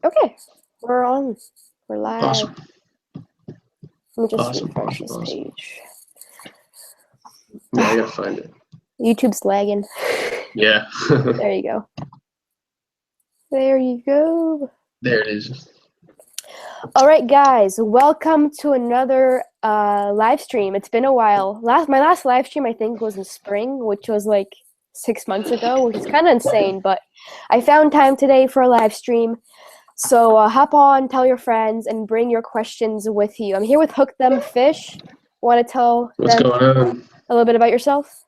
Okay, we're on. We're live. Awesome. Let me just refresh this page. Yeah, I gotta find it. YouTube's lagging. Yeah. There you go. There you go. There it is. All right, guys, welcome to another live stream. It's been a while. My last live stream, I think, was in spring, which was like 6 months ago, which is kind of insane, but I found time today for a live stream. So hop on, tell your friends, and bring your questions with you. I'm here with Hook Them Fish. Want to tell What's them going on? a little bit about yourself?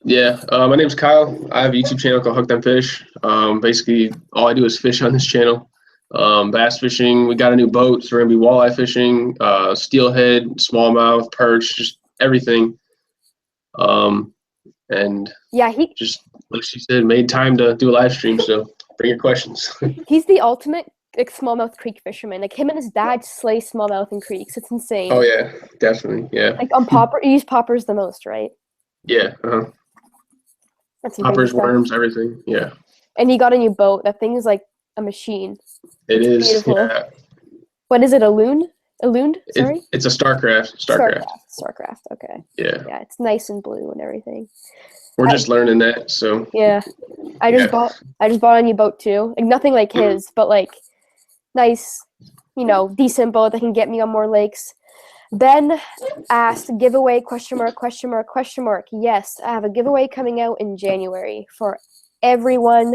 Yeah, my name's Kyle. I have a YouTube channel called Hook Them Fish. Basically, all I do is fish on this channel. Bass fishing. We got a new boat, so we're gonna be walleye fishing, steelhead, smallmouth, perch, just everything. And Yeah, just like she said, made time to do a live stream. So bring your questions. he's the ultimate like smallmouth creek fisherman. Like him and his dad slay smallmouth in creeks. It's insane. Oh yeah, definitely. Yeah. Like on popper, you use poppers the most, right? Yeah. That's some Poppers, crazy stuff. worms, everything. Yeah. And he got a new boat. That thing is like a machine. It is. Beautiful. Yeah. What is it? A loon? A loon? Sorry. It's a Starcraft. Starcraft. Okay. Yeah. Yeah, it's nice and blue and everything. We're just learning that, so. Yeah. I just bought a new boat too. Like nothing like his, but like nice, decent boat that can get me on more lakes. Ben asked, giveaway, question mark, question mark, question mark. Yes, I have a giveaway coming out in January for everyone,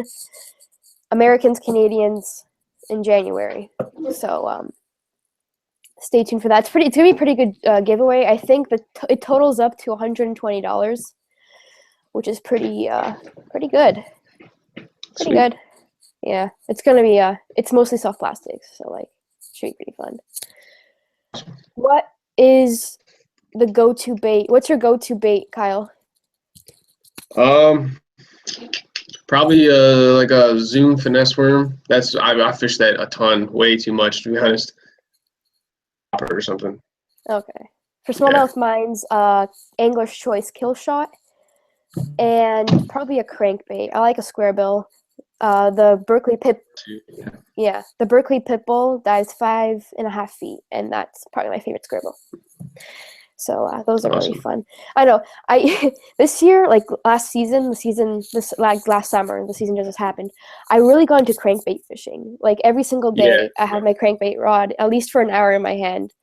Americans, Canadians, in January. So stay tuned for that. It's gonna be a pretty good giveaway. I think that it totals up to $120, which is pretty good. Pretty good. Yeah, it's gonna be it's mostly soft plastics, so like should be pretty fun. What is the go-to bait? What's your go-to bait, Kyle? Probably like a Zoom finesse worm. I fish that a ton, way too much to be honest. Or something. Okay. For smallmouth, mine's Angler's Choice Kill Shot, and probably a crankbait. I like a square bill. The Berkeley Pit. Yeah, the Berkeley Pit Bull dives 5.5 feet, and that's probably my favorite square bill. So those are really fun. I know. This year, like last summer, the season just happened. I really got into crankbait fishing. Like every single day, I had my crankbait rod at least for an hour in my hand.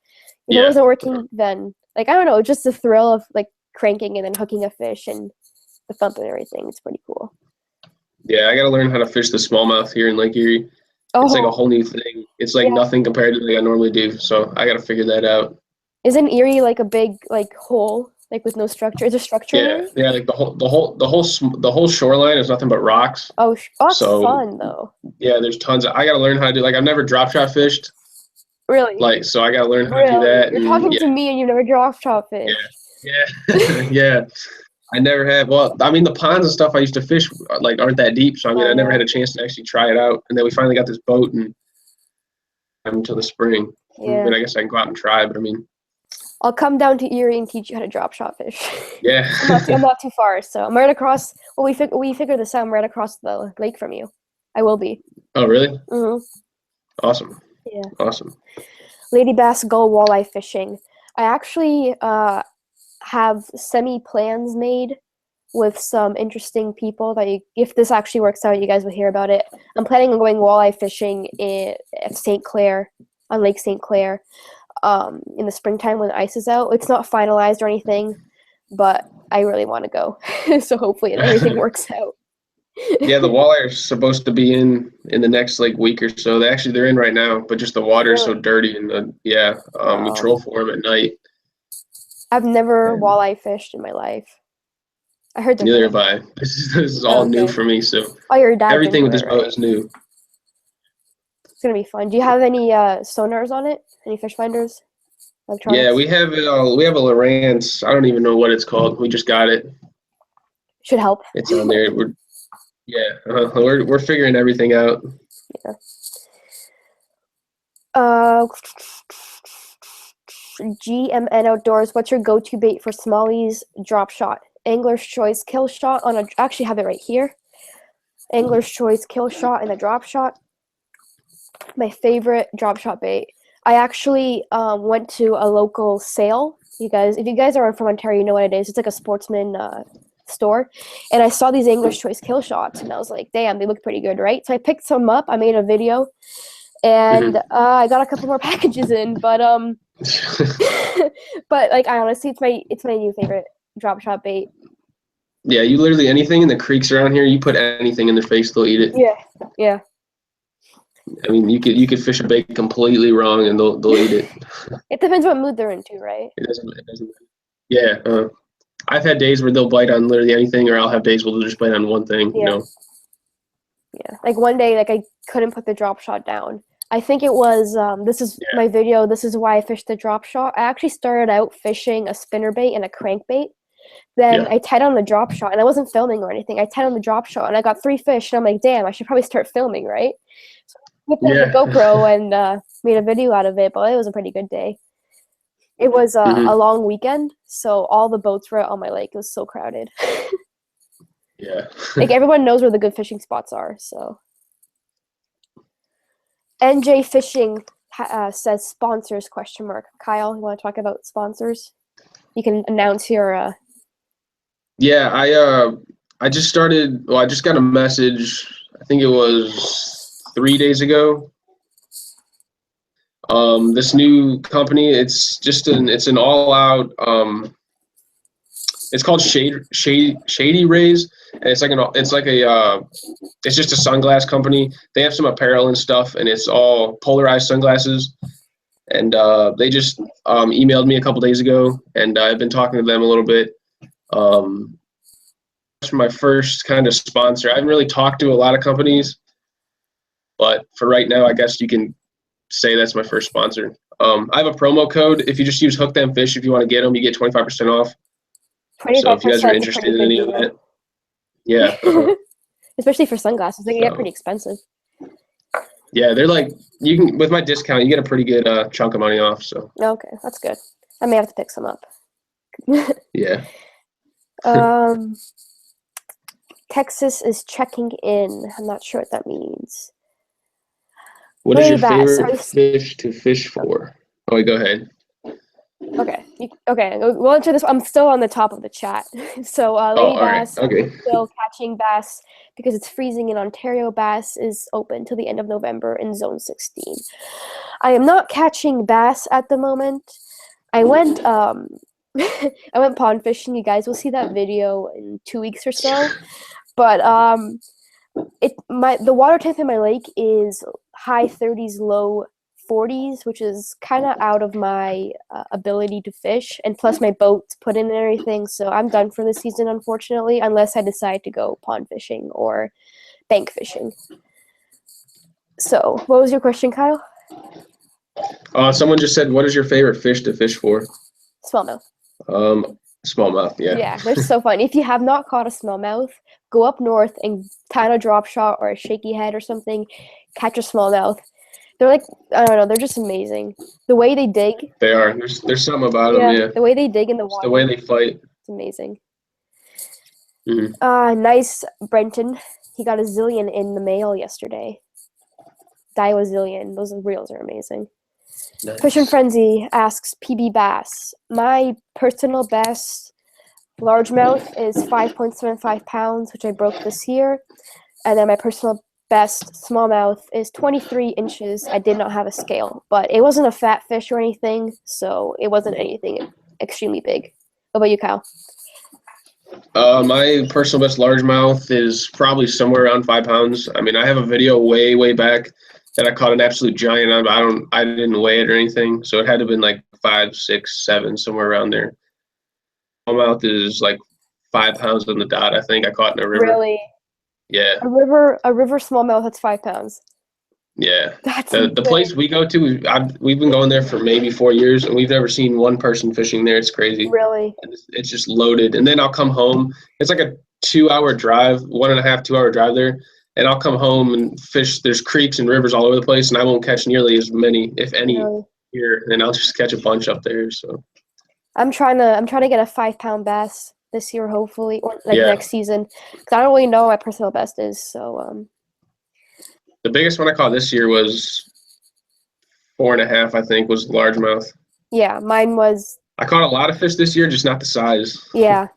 If it wasn't working, then like I don't know, just the thrill of like cranking and then hooking a fish and the thump and everything. It's pretty cool. Yeah, I gotta learn how to fish the smallmouth here in Lake Erie. It's like a whole new thing. It's like nothing compared to what I normally do. So I gotta figure that out. Isn't Erie like a big like hole, like with no structure? Is there structure? Yeah, like the whole shoreline is nothing but rocks. Oh, that's fun though. Yeah, there's tons. I gotta learn how to do. Like I've never drop shot fished. Really? Like so, I gotta learn how to do that. You're talking to me, and you've never drop shot fished. Yeah, yeah. I never have. Well, I mean, the ponds and stuff I used to fish like aren't that deep, so I mean, I never had a chance to actually try it out. And then we finally got this boat, and until the spring. Yeah. I mean, I guess I can go out and try, but I mean. I'll come down to Erie and teach you how to drop shot fish. Yeah. I'm not too far, so I'm right across. Well, we figured this out. I'm right across the lake from you. I will be. Oh, really? Mm-hmm. Awesome. Yeah. Awesome. Lady bass gull walleye fishing. I actually have semi-plans made with some interesting people that if this actually works out, you guys will hear about it. I'm planning on going walleye fishing at St. Clair, on Lake St. Clair. In the springtime when the ice is out. It's not finalized or anything, but I really want to go. So hopefully everything works out. Yeah, the walleye are supposed to be in the next like week or so. They're in right now, but just the water is so dirty and we troll for them at night. I've never walleye fished in my life. I heard they're neither have I. This is all new for me. So your dad everything with this boat is new. It's gonna be fun. Do you have any sonars on it? Any fish finders? Yeah, we have a Lowrance. I don't even know what it's called. We just got it. Should help. It's on there. We're figuring everything out. Yeah. GMN Outdoors. What's your go-to bait for smallies drop shot? Angler's Choice Kill Shot on a. Actually, have it right here. Angler's Choice Kill Shot and a drop shot. My favorite drop shot bait. I actually went to a local sale. If you guys are from Ontario, you know what it is. It's like a sportsman store, and I saw these English Choice kill shots, and I was like, "Damn, they look pretty good, right?" So I picked some up. I made a video, and I got a couple more packages in. But but like, I honestly, it's my new favorite drop shot bait. Yeah, you literally anything in the creeks around here, you put anything in their face, they'll eat it. Yeah. I mean, you could fish a bait completely wrong and they'll eat it. It depends what mood they're into, right? It doesn't. Yeah, I've had days where they'll bite on literally anything, or I'll have days where they'll just bite on one thing. Yeah. You know. Yeah. Like one day, like I couldn't put the drop shot down. I think it was this is my video. This is why I fished the drop shot. I actually started out fishing a spinnerbait and a crankbait. Then I tied on the drop shot, and I wasn't filming or anything. I tied on the drop shot, and I got 3 fish. And I'm like, damn, I should probably start filming, right? So I whipped out the GoPro and made a video out of it. But it was a pretty good day. It was a long weekend, so all the boats were out on my lake. It was so crowded. Yeah. Like everyone knows where the good fishing spots are. So NJ Fishing says sponsors ? Kyle, you want to talk about sponsors? You can announce your. Yeah, I just started. Well, I just got a message. I think it was 3 days ago. This new company, it's an all-out. It's called Shady Rays, and it's just a sunglass company. They have some apparel and stuff, and it's all polarized sunglasses. And they just emailed me a couple days ago, and I've been talking to them a little bit. That's my first kind of sponsor. I haven't really talked to a lot of companies, but for right now, I guess you can say that's my first sponsor. I have a promo code. If you just use Hook Them Fish, if you want to get them, you get 25% off. 25%. So if you guys are interested in any of that, yeah. Especially for sunglasses, they can get pretty expensive. Yeah, they're like you can with my discount, you get a pretty good chunk of money off. So okay, that's good. I may have to pick some up. Yeah. Texas is checking in. I'm not sure what that means. What is your favorite fish to fish for? Oh, wait, go ahead. Okay. We'll answer this. I'm still on the top of the chat. So, Lady Bass, still catching bass because it's freezing in Ontario. Bass is open till the end of November in Zone 16. I am not catching bass at the moment. I went I went pond fishing. You guys will see that video in 2 weeks or so. But the water temp in my lake is high 30s, low 40s, which is kind of out of my ability to fish, and plus my boat's put in and everything, so I'm done for the season, unfortunately, unless I decide to go pond fishing or bank fishing. So, what was your question, Kyle? Someone just said, what is your favorite fish to fish for? Smallmouth. Smallmouth, yeah. Yeah, they're so fun. If you have not caught a smallmouth, go up north and tie a drop shot or a shaky head or something, catch a smallmouth. They're like, I don't know, they're just amazing. The way they dig. They are. There's something about them, yeah. The way they dig in the water. The way they fight. It's amazing. Nice, Brenton. He got a zillion in the mail yesterday. Daiwa zillion. Those reels are amazing. Nice. Fishing Frenzy asks PB bass. My personal best largemouth is 5.75 pounds, which I broke this year. And then my personal best smallmouth is 23 inches. I did not have a scale, but it wasn't a fat fish or anything, so it wasn't anything extremely big. What about you, Kyle? My personal best largemouth is probably somewhere around 5 pounds. I mean, I have a video way back that I caught an absolute giant on, but I didn't weigh it or anything, so it had to have been like 5, 6, 7, somewhere around there. Smallmouth is like 5 pounds on the dot. I think I caught in a river. Really? Yeah. A river smallmouth that's 5 pounds. Yeah. That's the place we go to. We've been going there for maybe 4 years, and we've never seen one person fishing there. It's crazy. Really? It's just loaded. And then I'll come home. It's like a 2-hour drive, 1.5, 2 hour drive there. And I'll come home and fish. There's creeks and rivers all over the place, and I won't catch nearly as many, if any, here. And I'll just catch a bunch up there. So I'm trying to get a 5 pound bass this year, hopefully, or next season, because I don't really know what my personal best is. So The biggest one I caught this year was 4.5, I think, was largemouth. Yeah, mine was. I caught a lot of fish this year, just not the size. Yeah,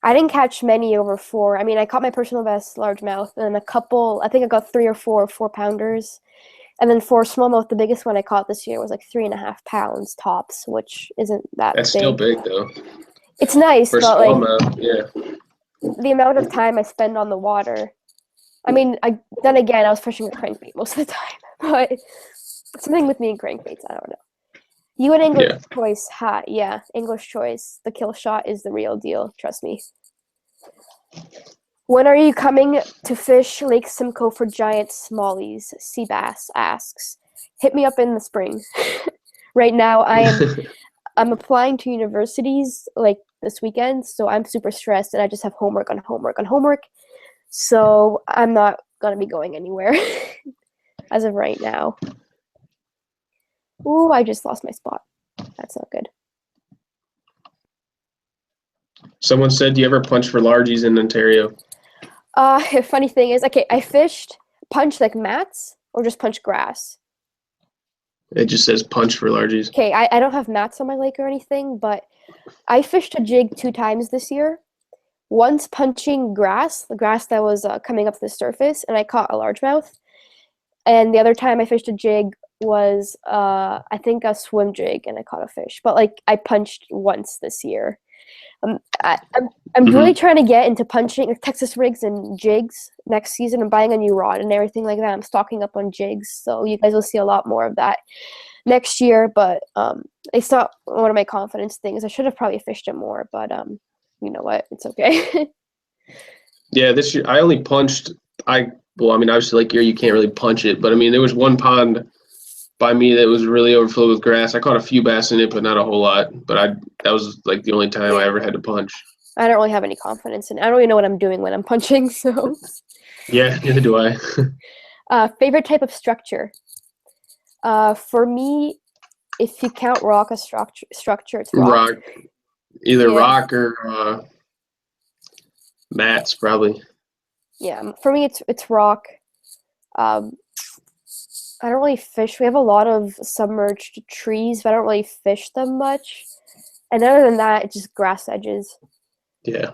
I didn't catch many over 4. I mean, I caught my personal best largemouth, and a couple. I think I got 3 or 4 4-pounders, and then for smallmouth, the biggest one I caught this year was like 3.5 pounds tops, which isn't that That's big. still big though. It's nice, For but like smallmouth, yeah. the amount of time I spend on the water. I mean, then again, I was fishing with crankbait most of the time, but something with me and crankbaits, I don't know. You and English choice, yeah, English choice. The kill shot is the real deal, trust me. When are you coming to fish Lake Simcoe for giant smallies? Seabass asks. Hit me up in the spring. Right now, I'm applying to universities like this weekend, so I'm super stressed and I just have homework on homework on homework. So I'm not gonna be going anywhere as of right now. Ooh, I just lost my spot. That's not good. Someone said, do you ever punch for largies in Ontario? Funny thing is, okay, I fished punch like mats or just punch grass. It just says punch for largies. Okay, I don't have mats on my lake or anything, but I fished a jig 2 times this year. Once punching grass, the grass that was coming up to the surface, and I caught a largemouth. And the other time I fished a jig was, I think, a swim jig, and I caught a fish. But like I punched once this year. I'm really trying to get into punching Texas rigs and jigs next season. I'm buying a new rod and everything like that. I'm stocking up on jigs, so you guys will see a lot more of that next year. But it's not one of my confidence things. I should have probably fished it more, but you know what? It's okay. Yeah, this year I only punched. Well, I mean, obviously, like here, you can't really punch it, but I mean, there was one pond by me that was really overflowed with grass. I caught a few bass in it, but not a whole lot. But that was like the only time I ever had to punch. I don't really have any confidence in it. I don't really know what I'm doing when I'm punching, so. Yeah, neither do I. Favorite type of structure? For me, if you count rock as structure, it's rock. Either rock or mats, probably. Yeah, for me, it's rock. I don't really fish. We have a lot of submerged trees, but I don't really fish them much. And other than that, it's just grass edges. Yeah.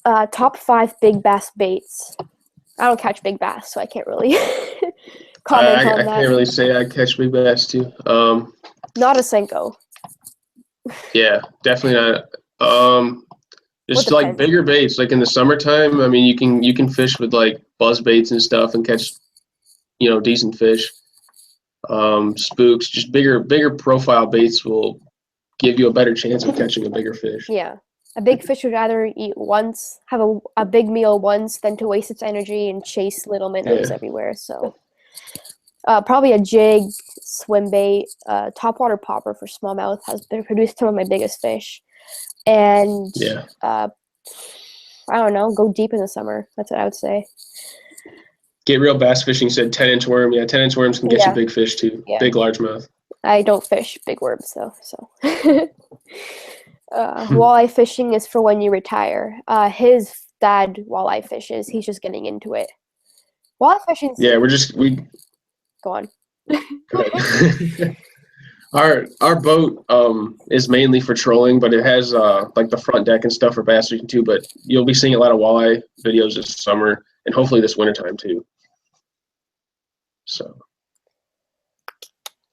Top 5 big bass baits. I don't catch big bass, so I can't really comment on that. I can't really say I catch big bass too. Not a Senko. Yeah, definitely not. Just like bigger baits, like in the summertime. I mean, you can fish with like buzz baits and stuff and catch, decent fish. Spooks, just bigger profile baits will give you a better chance of catching a bigger fish. Yeah. A big fish would rather eat once, have a big meal once, than to waste its energy and chase little minnows everywhere. So probably a jig, swim bait, topwater popper for smallmouth has produced some of my biggest fish. And I don't know, go deep in the summer. That's what I would say. Get Real Bass Fishing said 10-inch worm. Yeah, 10-inch worms can get you big fish too. Yeah. Big largemouth. I don't fish big worms though, so. Walleye fishing is for when you retire. His dad walleye fishes. He's just getting into it. Walleye fishing. Yeah, Go on. Go ahead. Our boat is mainly for trolling, but it has like the front deck and stuff for bass fishing too. But you'll be seeing a lot of walleye videos this summer and hopefully this wintertime too. So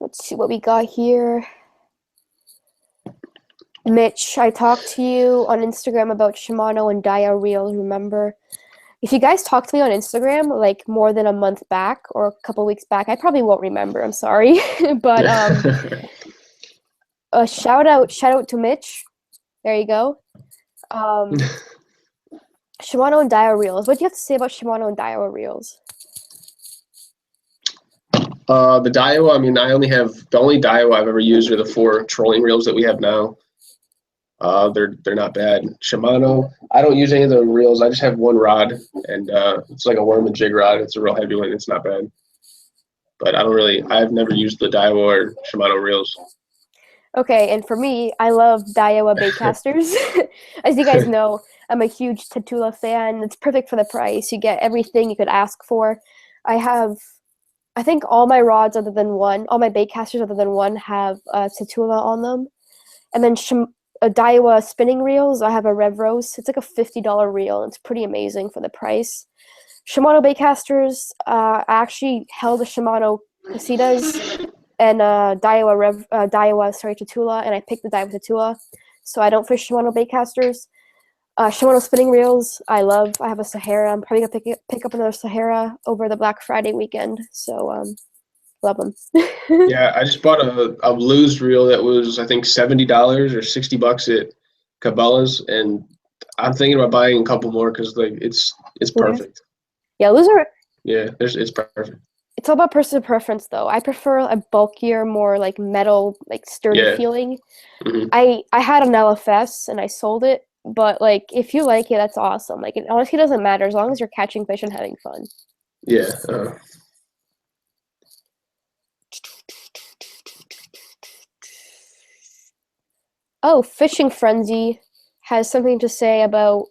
let's see what we got here. Mitch, I talked to you on Instagram about Shimano and Dia reels, remember? If you guys talk to me on Instagram like more than a month back or a couple weeks back, I probably won't remember. I'm sorry. But shout out to Mitch. There you go. Shimano and Dia reels. What do you have to say about Shimano and Dia reels? The Daiwa, I mean, the only Daiwa I've ever used are the 4 trolling reels that we have now. They're not bad. Shimano, I don't use any of the reels. I just have one rod, and it's like a worm and jig rod. It's a real heavy one. It's not bad. But I've never used the Daiwa or Shimano reels. Okay, and for me, I love Daiwa baitcasters. As you guys know, I'm a huge Tatula fan. It's perfect for the price. You get everything you could ask for. I think all my rods other than one, all my bait casters other than one have Tatula on them. And then Daiwa spinning reels, I have a Rev Rose. It's like a $50 reel. It's pretty amazing for the price. Shimano bait casters, I actually held a Shimano Casitas and Daiwa Tatula, and I picked the Daiwa Tatula. So I don't fish Shimano bait casters. Shimano spinning reels, I love. I have a Sahara. I'm probably gonna pick up another Sahara over the Black Friday weekend. So love them. Yeah, I just bought a blues reel that was I think $70 or $60 at Cabela's, and I'm thinking about buying a couple more because like it's perfect. Yeah, those are. Yeah, it's perfect. It's all about personal preference, though. I prefer a bulkier, more like metal, like sturdy feeling. Mm-hmm. I had an LFS and I sold it, but like if you like it, that's awesome. Like it honestly doesn't matter as long as you're catching fish and having fun. Yeah. Oh, Fishing Frenzy has something to say about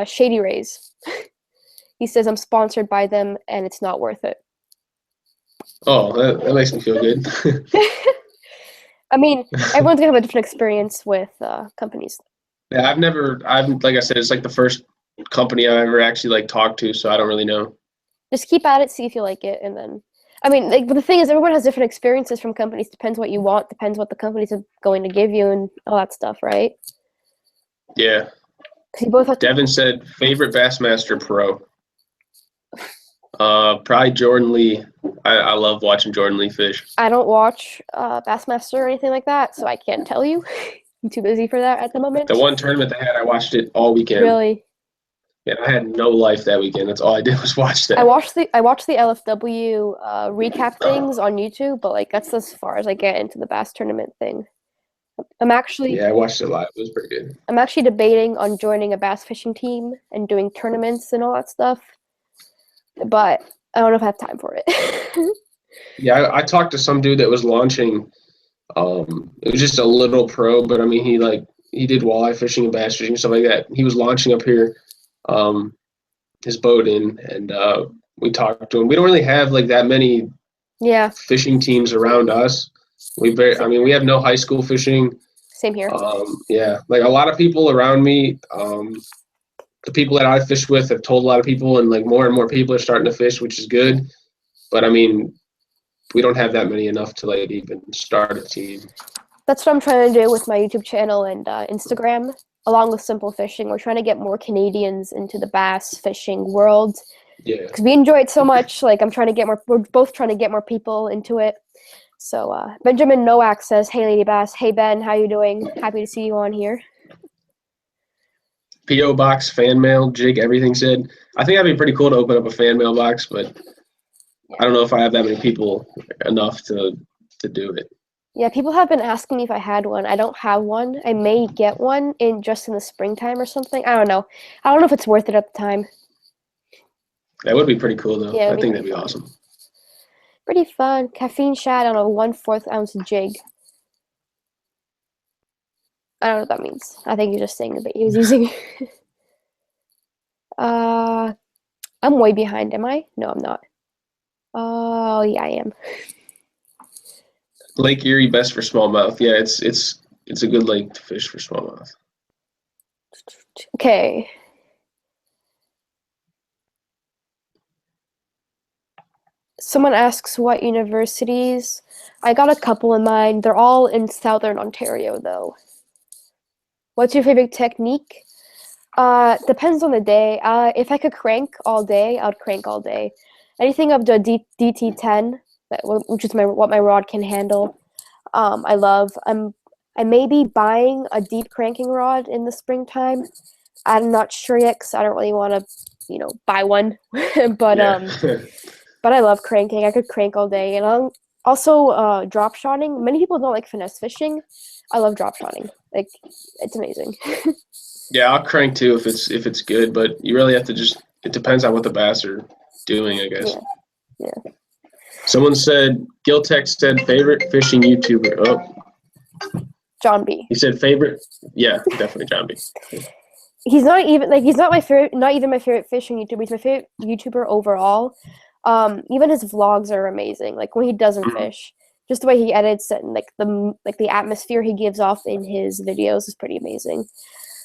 Shady Rays. He says I'm sponsored by them and it's not worth it. Oh, that makes me feel good. I mean, everyone's gonna have a different experience with companies. Yeah, I've like I said, it's like the first company I've ever actually like talked to, so I don't really know. Just keep at it, see if you like it, and then. I mean, like, but the thing is, everyone has different experiences from companies. Depends what you want. Depends what the companies are going to give you, and all that stuff, right? Yeah. You both have Devin said favorite Bassmaster Pro. Probably Jordan Lee. I love watching Jordan Lee fish. I don't watch Bassmaster or anything like that, so I can't tell you. I'm too busy for that at the moment. The one tournament they had, I watched it all weekend. Really? Yeah, I had no life that weekend. That's all I did was watch that. I watched the LFW recap things on YouTube, but like that's as far as I get into the bass tournament thing. I'm actually I watched it live. It was pretty good. I'm actually debating on joining a bass fishing team and doing tournaments and all that stuff, but I don't know if I have time for it. Yeah, I talked to some dude that was launching. It was just a little pro, but I mean, he did walleye fishing and bass fishing and stuff like that. He was launching up here, his boat in, and we talked to him. We don't really have like that many fishing teams around us. We have no high school fishing. Same here. Like a lot of people around me, the people that I fish with have told a lot of people, and like more and more people are starting to fish, which is good. But I mean, we don't have that many enough to like even start a team. That's what I'm trying to do with my YouTube channel and Instagram, along with Simple Fishing. We're trying to get more Canadians into the bass fishing world. Yeah. Because we enjoy it so much. Like we're both trying to get more people into it. So Benjamin Nowak says, "Hey Lady Bass, hey Ben, how you doing? Happy to see you on here." P.O. box, fan mail, jig, everything said. I think that'd be pretty cool to open up a fan mail box, but I don't know if I have that many people enough to do it. Yeah, people have been asking me if I had one. I don't have one. I may get one in the springtime or something. I don't know. I don't know if it's worth it at the time. That would be pretty cool though. Yeah, I think that'd be awesome. Pretty fun. Caffeine shad on a 1/4 ounce jig. I don't know what that means. I think you're just saying the bait he was using. I'm way behind, am I? No, I'm not. Oh, yeah, I am. Lake Erie, best for smallmouth. Yeah, it's a good lake to fish for smallmouth. Okay. Someone asks what universities. I got a couple in mind. They're all in Southern Ontario, though. What's your favorite technique? Depends on the day. If I could crank all day, I would crank all day. Anything up to a DT10, which is what my rod can handle, I love. I may be buying a deep cranking rod in the springtime. I'm not sure yet because I don't really want to, buy one. But I love cranking. I could crank all day, and also drop shotting. Many people don't like finesse fishing. I love drop shotting. Like, it's amazing. Yeah, I'll crank too if it's good, but you really have to it depends on what the bass are doing, I guess. Yeah. Someone said, Giltex said favorite fishing YouTuber. Oh. John B. He said favorite. Yeah, definitely John B. he's not even like he's not my favorite, not even my favorite fishing YouTuber. He's my favorite YouTuber overall. Even his vlogs are amazing. Like when he doesn't fish, just the way he edits it and like the atmosphere he gives off in his videos is pretty amazing.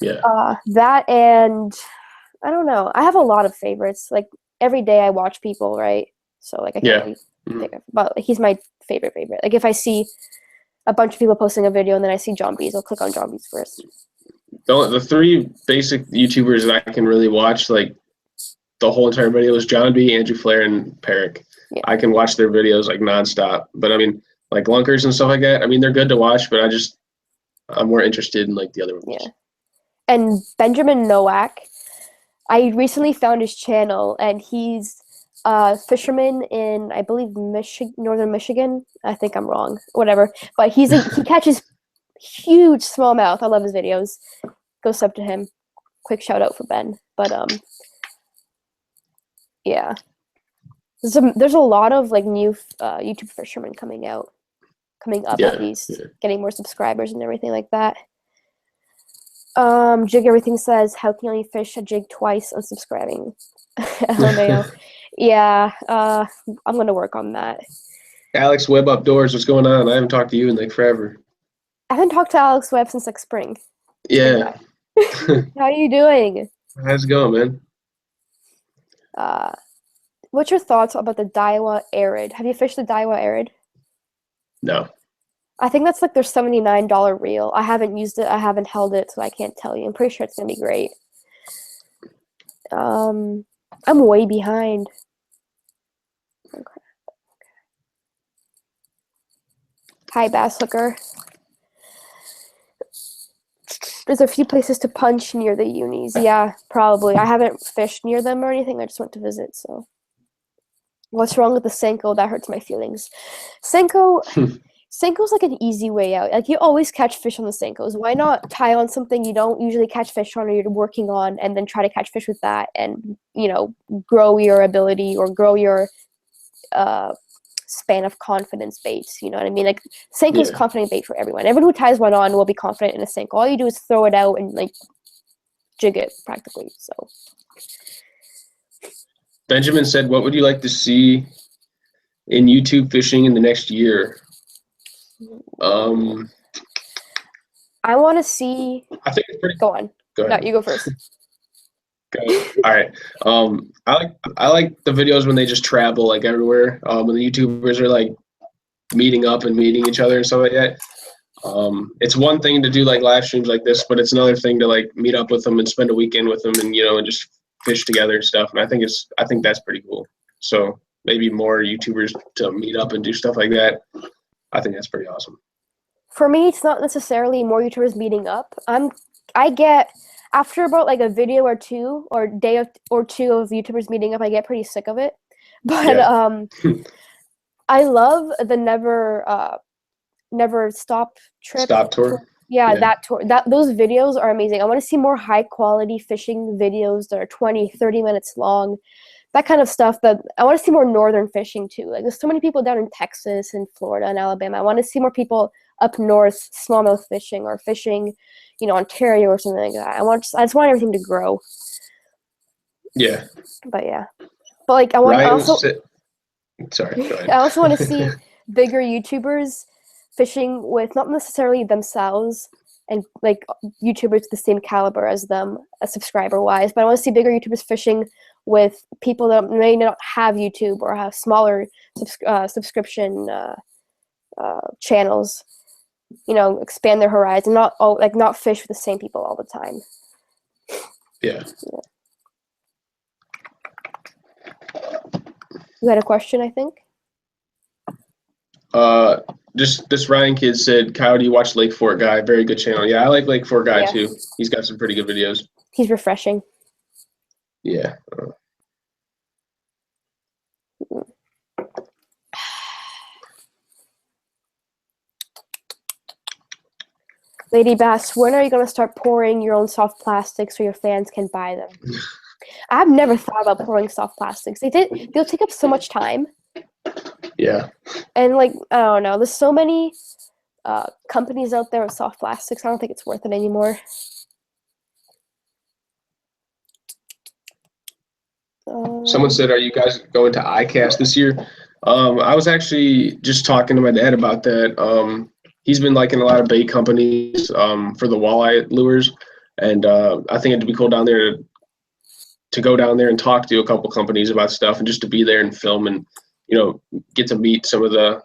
Yeah. That and I don't know. I have a lot of favorites. Like every day I watch people, right? So like I can't really think of, but he's my favorite. Like if I see a bunch of people posting a video and then I see John B's, I'll click on John B's first. The three basic YouTubers that I can really watch like the whole entire video is John B, Andrew Flair, and Peric. Yeah. I can watch their videos like nonstop. But I mean, like lunkers and stuff like that. I mean, they're good to watch, but I'm more interested in like the other ones. Yeah. And Benjamin Nowak, I recently found his channel, and he's a fisherman in, I believe, northern Michigan. I think I'm wrong. Whatever. But he catches huge smallmouth. I love his videos. Go sub to him. Quick shout out for Ben. But yeah, there's a lot of like new YouTube fishermen coming up at least, getting more subscribers and everything like that. Jig Everything says, how can you only fish a jig twice unsubscribing? LMAO. Yeah, I'm gonna work on that. Alex Webb Outdoors, what's going on? I haven't talked to you in like forever. I haven't talked to Alex Webb since like spring. Yeah. How are you doing? How's it going, man? What's your thoughts about the Daiwa Arid? Have you fished the Daiwa Arid? No. I think that's like their $79 reel. I haven't used it. I haven't held it, so I can't tell you. I'm pretty sure it's gonna be great. I'm way behind. Okay. Hi, Bass Hooker. There's a few places to punch near the unis. Yeah, probably. I haven't fished near them or anything. I just went to visit, so. What's wrong with the Senko? That hurts my feelings. Senko's like an easy way out. Like you always catch fish on the Senkos. Why not tie on something you don't usually catch fish on or you're working on and then try to catch fish with that and, you know, grow your ability or grow your span of confidence baits. You know what I mean? Like Senko's confident bait for everyone. Everyone who ties one on will be confident in a Senko. All you do is throw it out and like jig it practically. So Benjamin said, what would you like to see in YouTube fishing in the next year? I want to see. I think it's pretty. Go on. Go ahead. No, you go first. All right. I like the videos when they just travel like everywhere. When the YouTubers are like meeting up and meeting each other and stuff like that. It's one thing to do like live streams like this, but it's another thing to like meet up with them and spend a weekend with them and and just fish together and stuff. And I think that's pretty cool. So maybe more YouTubers to meet up and do stuff like that. I think that's pretty awesome. For me, it's not necessarily more YouTubers meeting up. I get after about like a video or two or day or two of YouTubers meeting up, I get pretty sick of it. But I love the never stop trip. Stop tour. Yeah, that tour. Those videos are amazing. I want to see more high quality fishing videos that are 20, 30 minutes long. That kind of stuff. But I want to see more northern fishing too. Like there's so many people down in Texas and Florida and Alabama. I want to see more people up north smallmouth fishing or fishing, Ontario or something like that. I just want everything to grow. Yeah. But yeah. But like I also sorry, go ahead. I also want to see bigger YouTubers fishing with not necessarily themselves and like YouTubers the same caliber as them, subscriber wise, but I want to see bigger YouTubers fishing with people that may not have YouTube or have smaller subscription channels. Expand their horizon, not fish with the same people all the time. Yeah. You had a question, I think. Just this Ryan kid said, Kyle, do you watch Lake Fort Guy? Very good channel. Yeah, I like Lake Fort Guy too. He's got some pretty good videos. He's refreshing. Yeah. Lady Bass, when are you going to start pouring your own soft plastics so your fans can buy them? I've never thought about pouring soft plastics. They'll take up so much time. Yeah. And like, I don't know, there's so many companies out there with soft plastics. I don't think it's worth it anymore. Someone said, "Are you guys going to ICAST this year?" I was actually just talking to my dad about that. He's been liking a lot of bait companies for the walleye lures, and I think it'd be cool down there to go down there and talk to a couple companies about stuff, and just to be there and film and get to meet some of the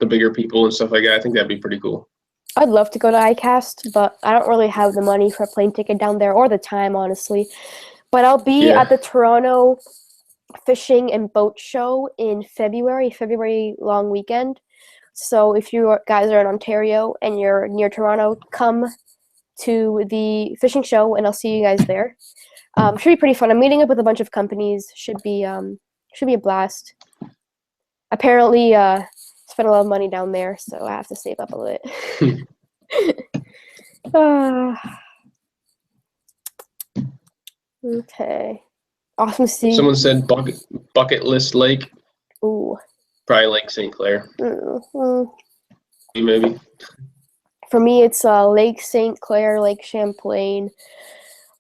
bigger people and stuff like that. I think that'd be pretty cool. I'd love to go to ICAST, but I don't really have the money for a plane ticket down there or the time, honestly. But I'll be at the Toronto Fishing and Boat Show in February long weekend. So if you guys are in Ontario and you're near Toronto, come to the fishing show and I'll see you guys there. Should be pretty fun. I'm meeting up with a bunch of companies. Should be a blast. Apparently, spent a lot of money down there, so I have to save up a bit. Okay. Awesome to see. Someone said bucket list lake. Ooh. Probably Lake St. Clair. Mm-hmm. Maybe. For me, it's Lake St. Clair, Lake Champlain,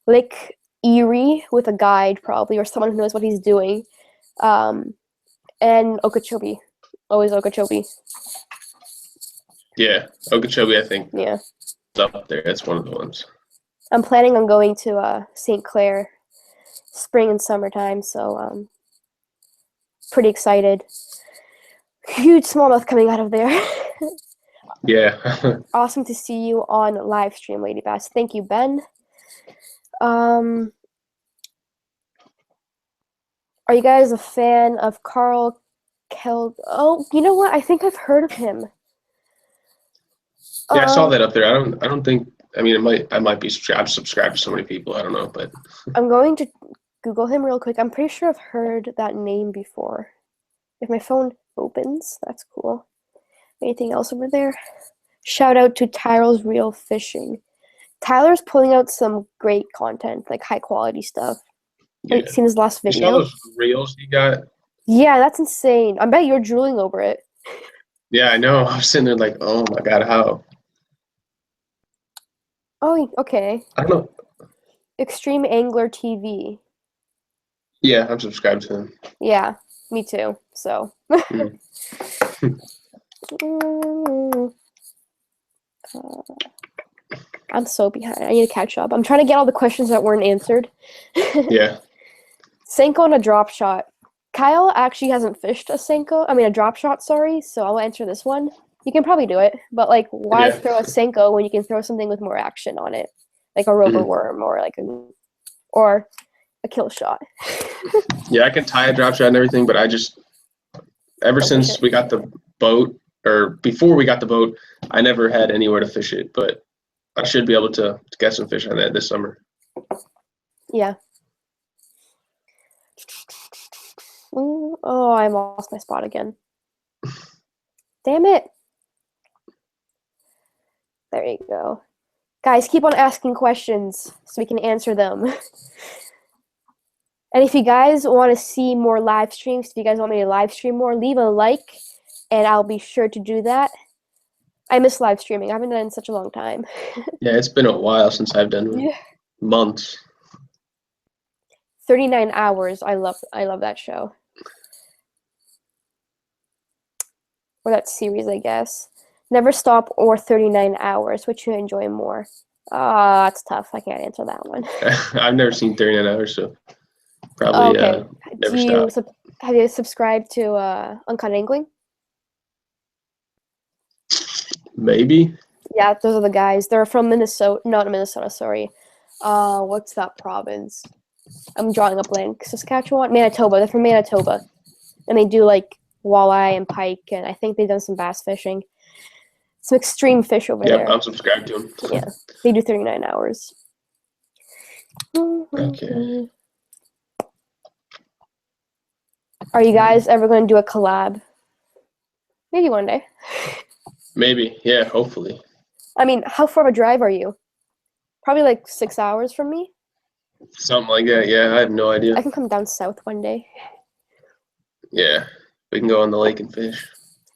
Lake Erie with a guide probably, or someone who knows what he's doing, and Okeechobee. Always Okeechobee. Yeah, Okeechobee, I think. Yeah. It's up there. That's one of the ones. I'm planning on going to St. Clair spring and summertime, so pretty excited. Huge smallmouth coming out of there. Yeah. Awesome to see you on live stream, Lady Bass. Thank you, Ben. Are you guys a fan of Carl Kel? Oh, you know what? I think I've heard of him. Yeah, I saw that up there. I don't think. I mean, I might be subscribed to so many people. I don't know, but I'm going to Google him real quick. I'm pretty sure I've heard that name before. If my phone opens, that's cool. Anything else over there? Shout out to Tyler's Real Fishing. Tyler's pulling out some great content, like high quality stuff. yeah. Have you seen his last video? You saw those reels he got? Yeah, that's insane. I bet you're drooling over it. Yeah, I know. I was sitting there like, oh my god, how? Oh, okay. I don't know. Extreme Angler TV. Yeah, I'm subscribed to him. Yeah, me too. So. I'm so behind. I need to catch up. I'm trying to get all the questions that weren't answered. Yeah. Senko on a drop shot. Kyle actually hasn't fished a drop shot, sorry, so I'll answer this one. You can probably do it, but like, why throw a Senko when you can throw something with more action on it? Like a roper worm or a kill shot. Yeah, I can tie a drop shot and everything, but ever since we got the boat, or before we got the boat, I never had anywhere to fish it, but I should be able to get some fish on that this summer. Yeah. Oh, I lost my spot again. Damn it. There you go. Guys, keep on asking questions so we can answer them. And if you guys want to see more live streams, if you guys want me to live stream more, leave a like, and I'll be sure to do that. I miss live streaming. I haven't done it in such a long time. Yeah, it's been a while since I've done it. Months. 39 hours. I love that show. Or that series, I guess. Never Stop or 39 Hours. Which you enjoy more? That's tough. I can't answer that one. I've never seen 39 Hours, so probably Never Stop. Have you subscribed to Uncut Angling? Maybe. Yeah, those are the guys. They're from Minnesota. Not Minnesota, sorry. What's that province? I'm drawing a blank. Saskatchewan? Manitoba. They're from Manitoba. And they do like walleye and pike, and I think they've done some bass fishing. Some extreme fish over there. Yeah, I'm subscribed to them. Yeah, they do 39 hours. Okay. Are you guys ever going to do a collab? Maybe one day. Maybe, yeah, hopefully. I mean, how far of a drive are you? Probably like 6 hours from me? Something like that, yeah, I have no idea. I can come down south one day. Yeah, we can go on the lake and fish.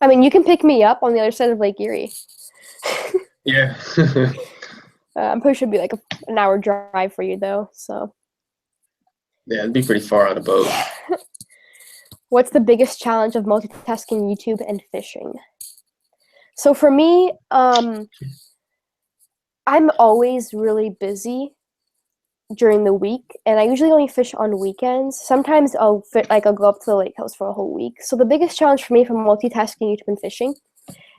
I mean, you can pick me up on the other side of Lake Erie. Yeah. I'm pretty sure it'd be like an hour drive for you, though, so. Yeah, it'd be pretty far on a boat. What's the biggest challenge of multitasking YouTube and fishing? So for me, I'm always really busy during the week, and I usually only fish on weekends. Sometimes I'll go up to the lake house for a whole week. So the biggest challenge for me from multitasking YouTube and fishing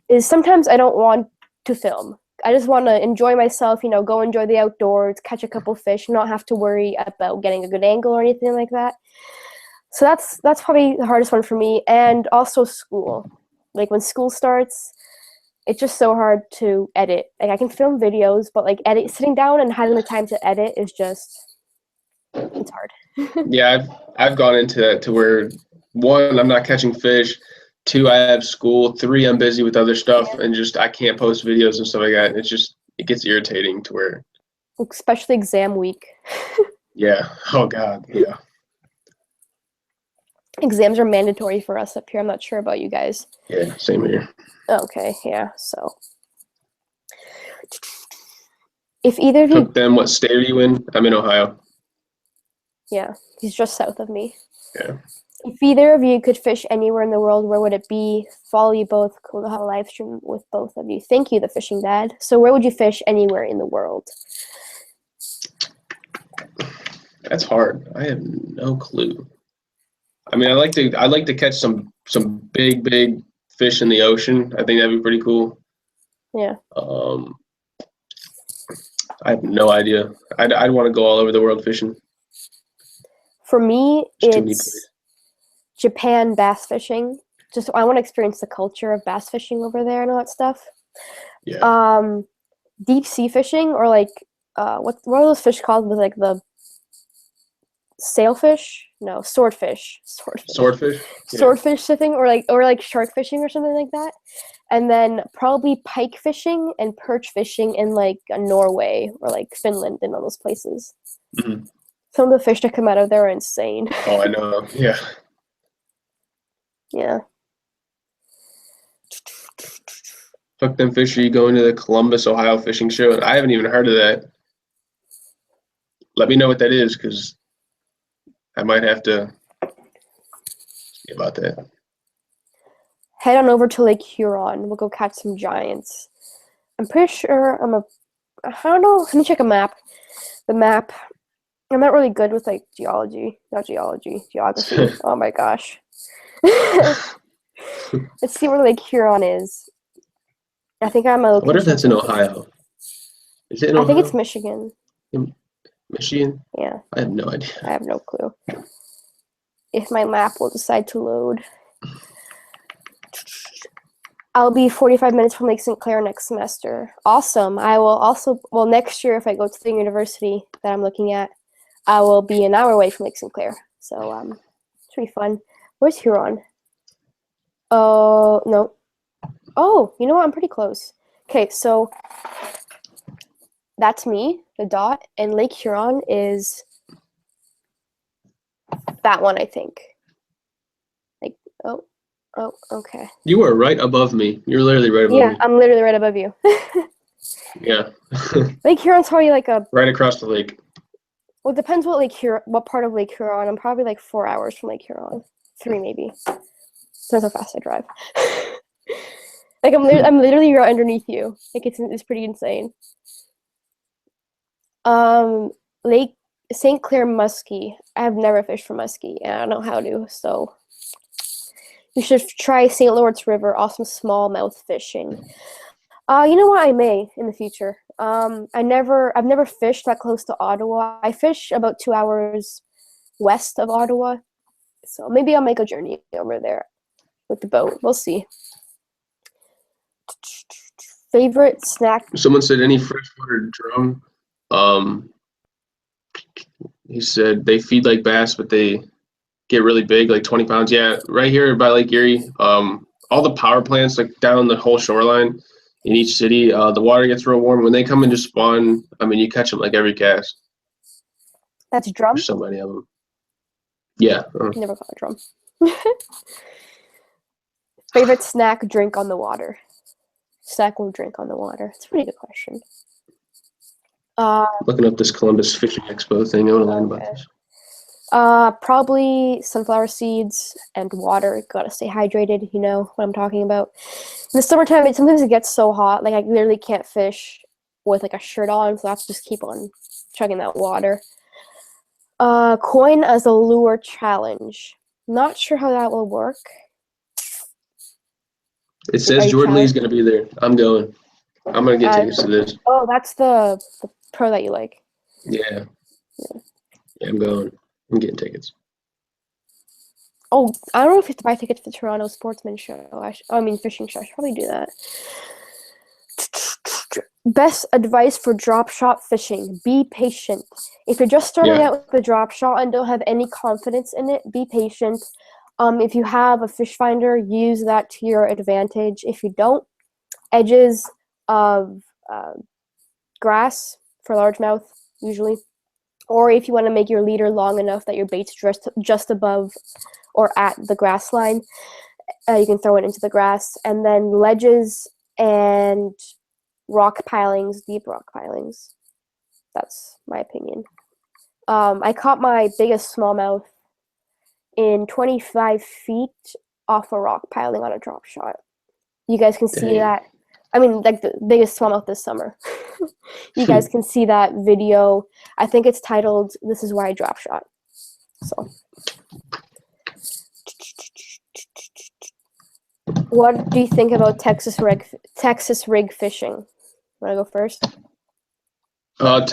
is sometimes I don't want to film. I just want to enjoy myself, you know, go enjoy the outdoors, catch a couple fish, not have to worry about getting a good angle or anything like that. So that's probably the hardest one for me. And also school. Like when school starts, it's just so hard to edit. Like I can film videos, but like sitting down and having the time to edit is just, it's hard. Yeah, I've gone into that to where, one, I'm not catching fish. Two, I have school. Three, I'm busy with other stuff, and just I can't post videos and stuff like that. It gets irritating to where, especially exam week. Yeah. Oh God. Yeah. Exams are mandatory for us up here. I'm not sure about you guys. Yeah. Same here. Okay. Yeah. So, if either of you Cook them. What state are you in? I'm in Ohio. Yeah, he's just south of me. Yeah. If either of you could fish anywhere in the world, where would it be? Follow you both. Cool to have a live stream with both of you. Thank you, the fishing dad. So where would you fish anywhere in the world? That's hard. I have no clue. I mean, I'd like to catch some big fish in the ocean. I think that'd be pretty cool. Yeah. I have no idea. I'd want to go all over the world fishing. For me, There's it's Japan bass fishing. Just I want to experience the culture of bass fishing over there and all that stuff. Yeah. Deep sea fishing, or like what are those fish called with like the sailfish? No, swordfish. Swordfish. Yeah. Swordfish fishing, or like shark fishing or something like that. And then probably pike fishing and perch fishing in like Norway or like Finland and all those places. Mm-hmm. Some of the fish that come out of there are insane. Oh, I know. Yeah. Yeah. Hook them fish. Are you going to the Columbus, Ohio fishing show? I haven't even heard of that. Let me know what that is, because I might have to see about that. Head on over to Lake Huron. We'll go catch some giants. I'm pretty sure I don't know. Let me check a map. The map. I'm not really good with like geography. Oh my gosh. Let's see where Lake Huron is. I think I'm a location. What if that's in Ohio? Is it in Ohio? I think it's Michigan. Michigan? Yeah. I have no idea. I have no clue. If my map will decide to load. I'll be 45 minutes from Lake St. Clair next semester. Awesome. I will also, well, next year if I go to the university that I'm looking at, I will be an hour away from Lake St. Clair. So it's pretty fun. Where's Huron? Oh, no. Oh, you know what? I'm pretty close. Okay, so that's me, the dot, and Lake Huron is that one, I think. Like, oh, okay. You are right above me. You're literally right above me. Yeah, I'm literally right above you. Yeah. Lake Huron's probably like right across the lake. Well, it depends what part of Lake Huron. I'm probably like 4 hours from Lake Huron. 3 maybe. Depends how fast I drive. Like I'm literally right underneath you. Like it's pretty insane. Lake St. Clair Musky. I have never fished for musky, and I don't know how to. So you should try St. Lawrence River. Awesome smallmouth fishing. You know what? I may in the future. I've never fished that close to Ottawa. I fish about 2 hours west of Ottawa, so maybe I'll make a journey over there with the boat. We'll see. Favorite snack? Someone said any freshwater drum. He said they feed like bass, but they get really big, like 20 pounds. Yeah, right here by Lake Erie. All the power plants, like down the whole shoreline in each city, the water gets real warm. When they come in to spawn, I mean, you catch them like every cast. That's drum? There's so many of them. Yeah. Never caught a drum. Favorite snack, drink on the water? Snack or drink on the water? It's a pretty good question. Looking up this Columbus Fishing Expo thing. I want to learn about this. Probably sunflower seeds and water. Gotta stay hydrated, you know what I'm talking about. In the summertime, sometimes it gets so hot, like I literally can't fish with like a shirt on, so I have to just keep on chugging that water. Coin as a lure challenge. Not sure how that will work. It says Jordan Lee's going to be there. I'm going. I'm going to get tickets to this. Oh, that's the pro that you like. Yeah. Yeah, I'm going. I'm getting tickets. Oh, I don't know if you have to buy tickets for the Toronto Sportsman Show. Fishing show. I should probably do that. Best advice for drop shot fishing. Be patient. If you're just starting out with the drop shot and don't have any confidence in it, be patient. If you have a fish finder, use that to your advantage. If you don't, edges of grass for largemouth, usually. Or if you want to make your leader long enough that your bait's just above or at the grass line, you can throw it into the grass. And then ledges and rock pilings, deep rock pilings. That's my opinion. I caught my biggest smallmouth in 25 feet off a rock piling on a drop shot. You guys can see that. I mean, like the biggest smallmouth this summer. You guys can see that video. I think it's titled "This Is Why I Drop Shot." So, what do you think about Texas rig fishing? Want to go first? The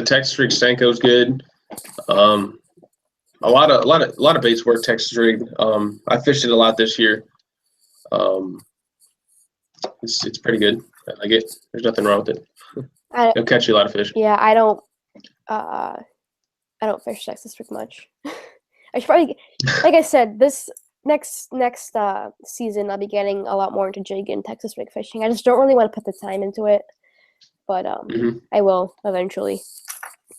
Texas rig Senko is good. A lot of baits work Texas rig. I fished it a lot this year. It's pretty good. I like it. There's nothing wrong with it. It'll catch you a lot of fish. Yeah, I don't fish Texas rig much. I should probably, like I said, this next season I'll be getting a lot more into jig and Texas rig fishing. I just don't really want to put the time into it, but I will eventually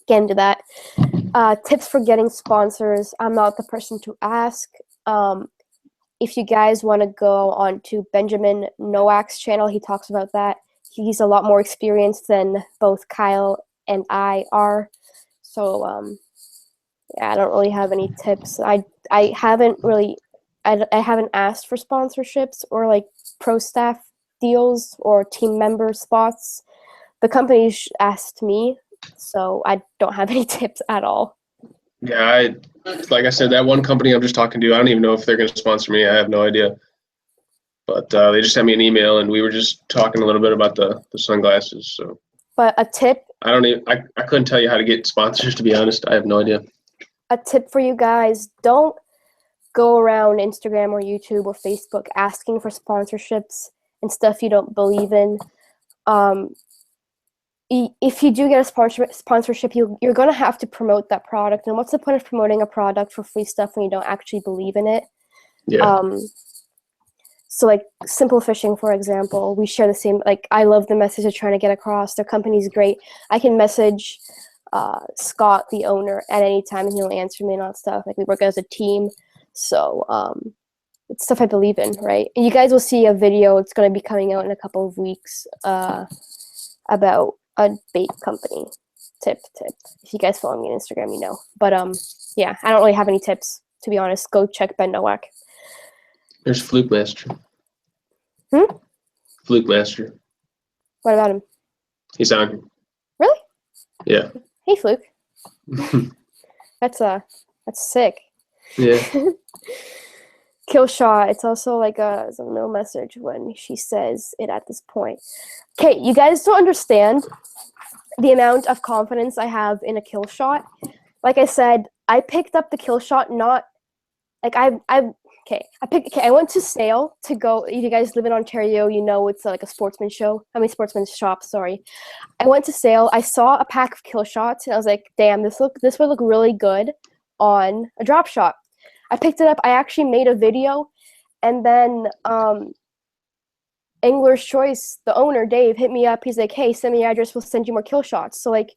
get into that. Tips for getting sponsors. I'm not the person to ask. If you guys want to go on to Benjamin Nowak's channel, he talks about that. He's a lot more experienced than both Kyle and I are. So, yeah, I don't really have any tips. I haven't asked for sponsorships or like pro staff deals or team member spots. The companies asked me, so I don't have any tips at all. Yeah, like I said, that one company I'm just talking to, I don't even know if they're going to sponsor me. I have no idea. But they just sent me an email, and we were just talking a little bit about the sunglasses. So, but a tip. I couldn't tell you how to get sponsors, to be honest. I have no idea. A tip for you guys: don't go around Instagram or YouTube or Facebook asking for sponsorships and stuff you don't believe in. If you do get a sponsorship, you're going to have to promote that product. And what's the point of promoting a product for free stuff when you don't actually believe in it? Yeah. So like Simple Fishing, for example, we share the same, like I love the message they're trying to get across. Their company's great. I can message Scott, the owner, at any time and he'll answer me and all that stuff. Like we work as a team. So it's stuff I believe in, right? And you guys will see a video. It's going to be coming out in a couple of weeks about a bait company. Tip. If you guys follow me on Instagram, you know. But yeah, I don't really have any tips, to be honest. Go check Ben Nowak. There's Fluke Master. Fluke Master. What about him? He's on here. Really? Yeah. Hey, Fluke. That's sick. Yeah. Kill shot. It's also like a no message when she says it at this point. Okay, you guys don't understand the amount of confidence I have in a kill shot. Like I said, I picked up the kill shot not like I went to Sale to go. If you guys live in Ontario, you know it's like a sportsman show. Sportsman shop, sorry. I went to Sale. I saw a pack of kill shots and I was like, damn, this would look really good on a drop shot. I picked it up. I actually made a video, and then Angler's Choice, the owner, Dave, hit me up. He's like, hey, send me your address. We'll send you more kill shots. So, like,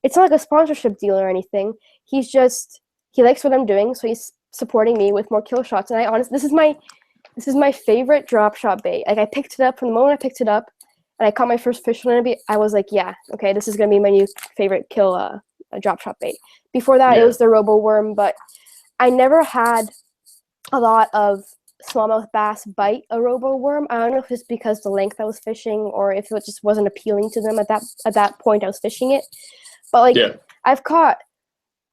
it's not like a sponsorship deal or anything. He likes what I'm doing, so he's supporting me with more kill shots. And I honestly, this is my favorite drop shot bait. Like, I picked it up from the moment I picked it up, and I caught my first fish on it. I was like, yeah, okay, this is going to be my new favorite kill a drop shot bait. Before that, it was the robo worm, but I never had a lot of smallmouth bass bite a robo worm. I don't know if it's because the length I was fishing or if it just wasn't appealing to them at that point I was fishing it. But like I've caught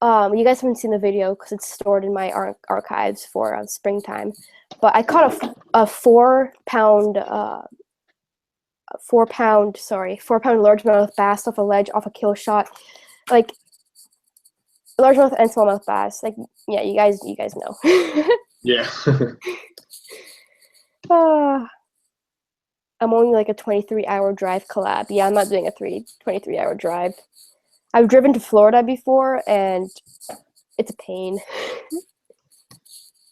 you guys haven't seen the video because it's stored in my archives for springtime. But I caught a 4 pound largemouth bass off a ledge off a kill shot. Like largemouth and smallmouth bass. Like yeah, you guys know. Yeah. I'm only like a 23-hour drive collab. Yeah, I'm not doing a 23-hour drive. I've driven to Florida before, and it's a pain.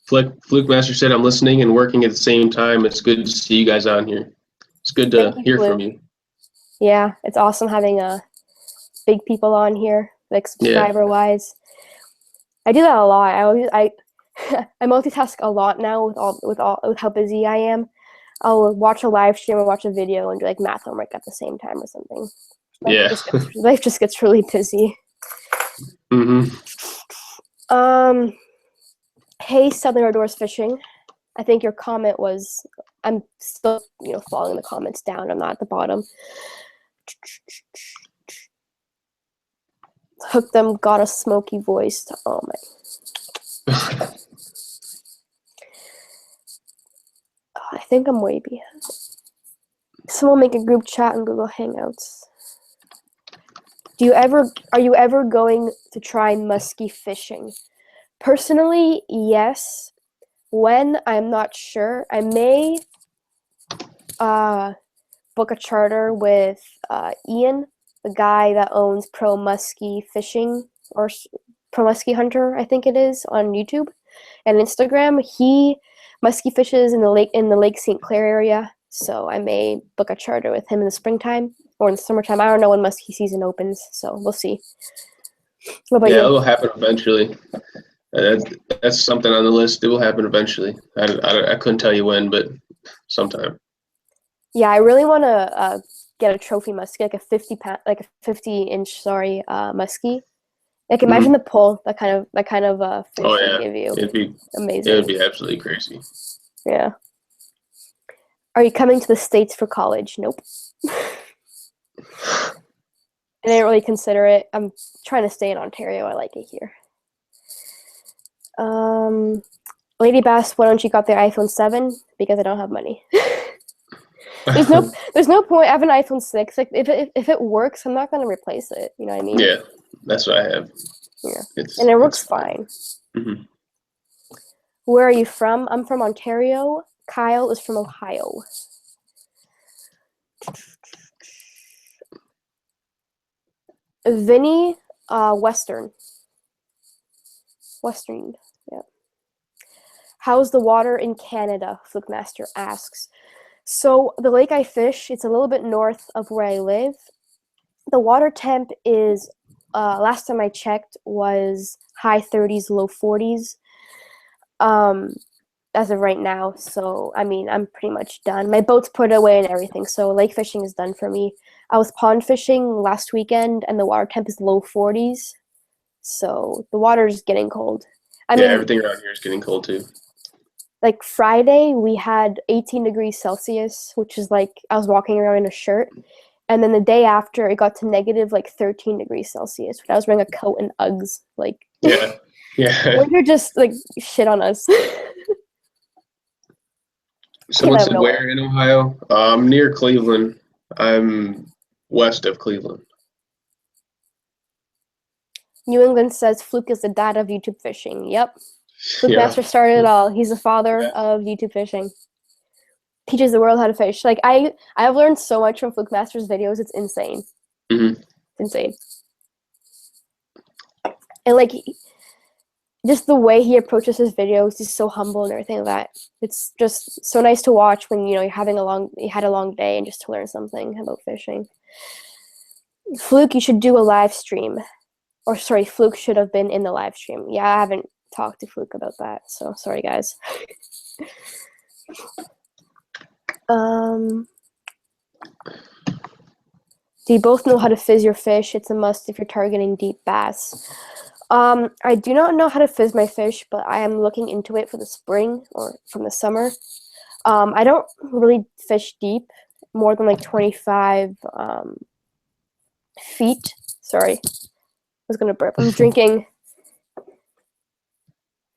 Fluke Master said, I'm listening and working at the same time. It's good to see you guys on here. It's good to hear from you. Yeah, it's awesome having big people on here, like subscriber-wise. I do that a lot. I multitask a lot now with how busy I am. I'll watch a live stream or watch a video and do like math homework at the same time or something. Life just gets really busy. Hey, Southern Outdoors Fishing. I think your comment was, I'm still following the comments down. I'm not at the bottom. Hook them, got a smoky voice. Oh my. I think I'm way behind. Someone make a group chat in Google Hangouts. Are you ever going to try musky fishing? Personally, yes. When, I'm not sure. I may book a charter with Ian, the guy that owns Pro Musky Fishing or Pro Musky Hunter, I think it is, on YouTube and Instagram. He musky fishes in the Lake St. Clair area, so I may book a charter with him in the springtime or in the summertime. I don't know when musky season opens, so we'll see. What about you? It'll happen eventually. That's something on the list. It will happen eventually. I couldn't tell you when, but sometime. Yeah, I really want to get a trophy musky, like a 50-inch musky. Like imagine the pull that kind of fish would give you. It'd be amazing. It would be absolutely crazy. Yeah. Are you coming to the States for college? Nope. I didn't really consider it. I'm trying to stay in Ontario. I like it here. Lady Bass, why don't you got the iPhone 7? Because I don't have money. There's no point. I have an iPhone 6. Like if it works, I'm not gonna replace it. You know what I mean? Yeah, that's what I have. Yeah, and it works fine. Mm-hmm. Where are you from? I'm from Ontario. Kyle is from Ohio. Vinny, Western, yeah. How's the water in Canada? Fluke Master asks. So the lake I fish, it's a little bit north of where I live. The water temp is, last time I checked, was high 30s, low 40s. As of right now, so I mean, I'm pretty much done. My boat's put away and everything, so lake fishing is done for me. I was pond fishing last weekend, and the water temp is low 40s, so the water's getting cold. I mean, everything around here is getting cold too. Like Friday, we had 18 degrees Celsius, which is like I was walking around in a shirt, and then the day after, it got to negative like 13 degrees Celsius. I was wearing a coat and Uggs. Like, yeah. Winter just like shit on us. Someone said where in Ohio? I'm near Cleveland. I'm west of Cleveland. New England says Fluke is the dad of YouTube fishing. Yep. Fluke Master started it all. He's the father of YouTube fishing. Teaches the world how to fish. Like I've learned so much from Fluke Master's videos. It's insane. Mm-hmm. It's insane. And like just the way he approaches his videos, he's so humble and everything like that. It's just so nice to watch when you had a long day and just to learn something about fishing. Fluke, you should do a live stream. Or sorry, Fluke should have been in the live stream. Yeah, I haven't talked to Fluke about that, so sorry guys. Do you both know how to fizz your fish? It's a must if you're targeting deep bass. I do not know how to fizz my fish, but I am looking into it for the spring or from the summer. I don't really fish deep, more than like 25 feet. Sorry, I was gonna burp. I'm drinking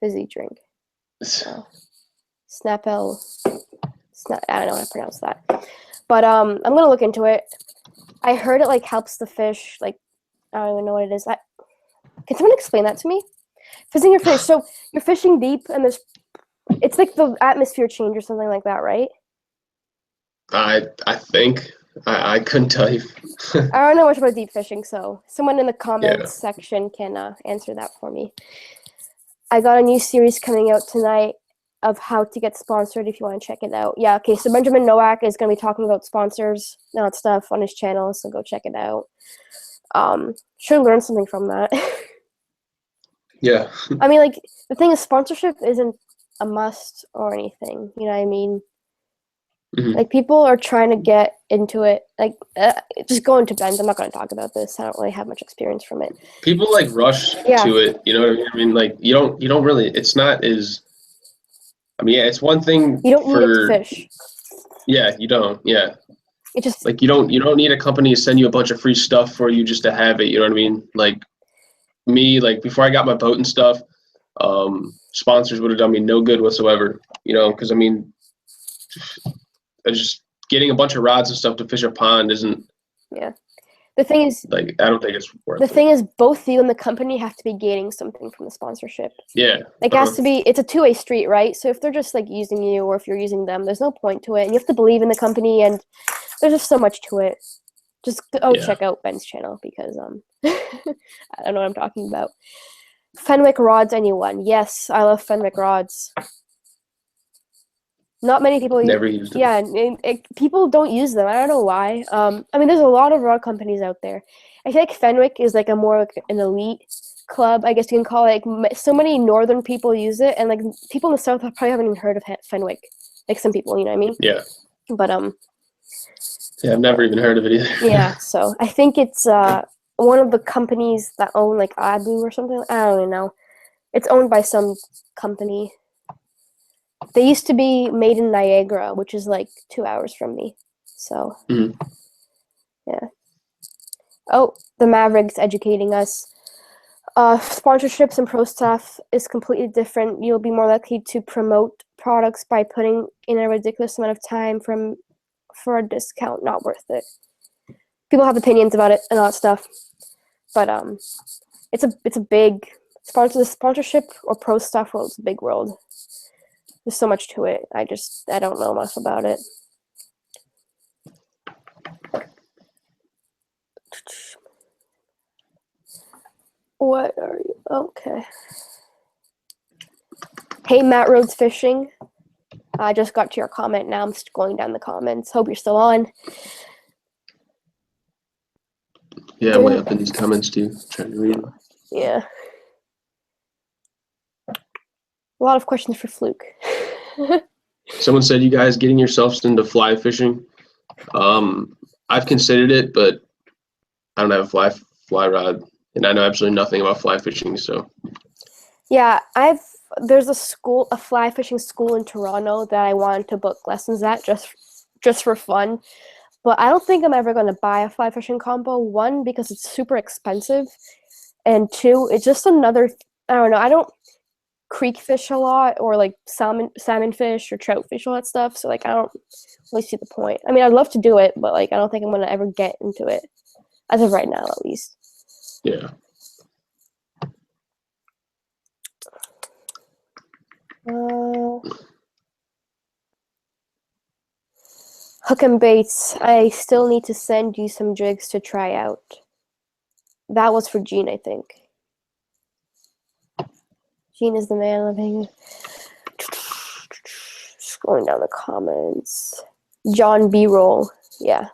fizzy drink. Snapple. I don't know how to pronounce that. But I'm gonna look into it. I heard it like helps the fish. Like I don't even know what it is. Can someone explain that to me? Fizzing your fish. So you're fishing deep, and it's like the atmosphere change or something like that, right? I think I couldn't tell you. I don't know much about deep fishing, so someone in the comments section can answer that for me. I got a new series coming out tonight of how to get sponsored if you want to check it out. Yeah, okay, so Benjamin Nowak is going to be talking about sponsors and that stuff on his channel, so go check it out. Should learn something from that. Yeah. I mean, like, the thing is, sponsorship isn't a must or anything, you know what I mean? Mm-hmm. Like, people are trying to get into it. Like, just go into Ben's. I'm not going to talk about this. I don't really have much experience from it. People like rush to it. You know what I mean? I mean, like you don't really. It's not as. I mean, yeah, it's one thing. You don't need it to fish. Yeah, you don't. Yeah. It just like you don't need a company to send you a bunch of free stuff for you just to have it. You know what I mean? Like me, like before I got my boat and stuff, sponsors would have done me no good whatsoever. You know, because I mean. Just getting a bunch of rods and stuff to fish a pond isn't. Yeah, the thing is, like I don't think it's worth. The thing is, both you and the company have to be gaining something from the sponsorship. Yeah, like it has to be. It's a two-way street, right? So if they're just like using you, or if you're using them, there's no point to it. And you have to believe in the company, and there's just so much to it. Just check out Ben's channel because I don't know what I'm talking about. Fenwick rods, anyone? Yes, I love Fenwick rods. Not many people never used them. Yeah, people don't use them. I don't know why. I mean, there's a lot of rod companies out there. I feel like Fenwick is like like an elite club, I guess you can call it. Like, so many northern people use it, and like people in the south probably haven't even heard of Fenwick. Like some people, you know what I mean? Yeah. But yeah, I've never even heard of it either. Yeah, so I think it's one of the companies that own like Abu or something. I don't even know. It's owned by some company. They used to be made in Niagara, which is like 2 hours from me. So, yeah. Oh, the Mavericks educating us. Sponsorships and pro stuff is completely different. You'll be more likely to promote products by putting in a ridiculous amount of time for a discount. Not worth it. People have opinions about it and all that stuff, but it's a big sponsorship or pro stuff world. It's a big world. There's so much to it. I don't know enough about it. What are you? Okay. Hey, Matt Rhodes Fishing. I just got to your comment now. I'm just going down the comments. Hope you're still on. Yeah, way up in these comments too. Trying to read them. Yeah. A lot of questions for Fluke. Someone said you guys getting yourselves into fly fishing. I've considered it, but I don't have a fly rod, and I know absolutely nothing about fly fishing. So yeah, there's a fly fishing school in Toronto that I wanted to book lessons at just for fun. But I don't think I'm ever going to buy a fly fishing combo. One, because it's super expensive, and two, it's just another. I don't know. I don't creek fish a lot, or like salmon fish or trout fish, all that stuff. So like I don't really see the point. I mean, I'd love to do it, but like I don't think I'm gonna ever get into it as of right now, at least. Yeah. Hook and baits. I still need to send you some jigs to try out. That was for Gene, I think. Gene is the man living. Scrolling down the comments. John B-roll. Yeah.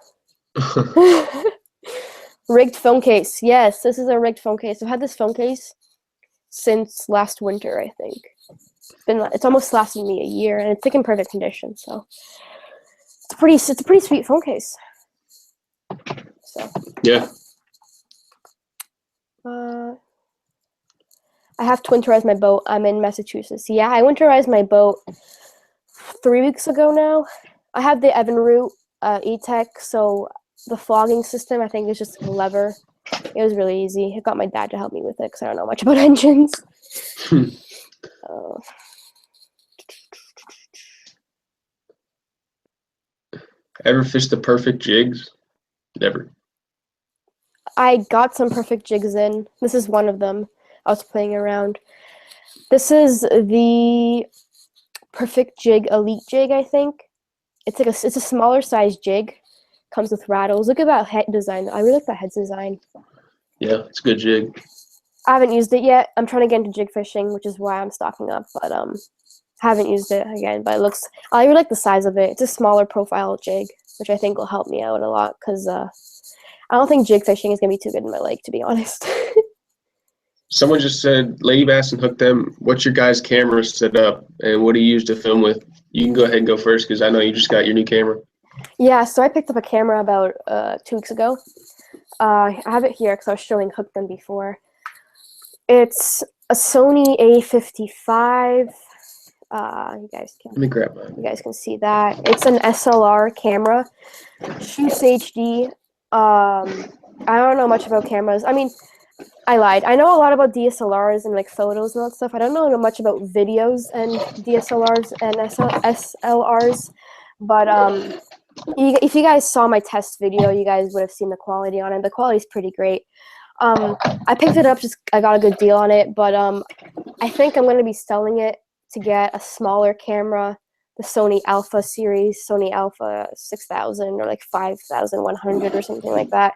Rigged phone case. Yes, this is a rigged phone case. I've had this phone case since last winter, I think. It's almost lasted me a year, and it's like in perfect condition. So it's a pretty sweet phone case. So Yeah. I have to winterize my boat. I'm in Massachusetts. Yeah, I winterized my boat 3 weeks ago now. I have the Evinrude E-Tech, so the flogging system I think is just a lever. It was really easy. I got my dad to help me with it because I don't know much about engines. Ever fished the perfect jigs? Never. I got some perfect jigs in. This is one of them. I was playing around. This is the Perfect Jig Elite Jig, I think. It's like it's a smaller size jig. Comes with rattles. Look at that head design. I really like that head design. Yeah, it's a good jig. I haven't used it yet. I'm trying to get into jig fishing, which is why I'm stocking up. But haven't used it again. But it looks. I really like the size of it. It's a smaller profile jig, which I think will help me out a lot because I don't think jig fishing is gonna be too good in my lake, to be honest. Someone just said, Lady Bass and Hook Them, what's your guys' camera set up and what do you use to film with? You can go ahead and go first because I know you just got your new camera. Yeah, so I picked up a camera about 2 weeks ago. I have it here because I was showing Hook Them before. It's a Sony A55. You guys can. Let me grab mine. You guys can see that. It's an SLR camera. Shoots HD. I don't know much about cameras. I mean, I lied. I know a lot about DSLRs and like photos and all that stuff. I don't know much about videos and DSLRs and SLRs. But if you guys saw my test video, you guys would have seen the quality on it. The quality is pretty great. I picked it up, I got a good deal on it, but I think I'm going to be selling it to get a smaller camera, the Sony Alpha series, Sony Alpha 6000 or like 5100 or something like that,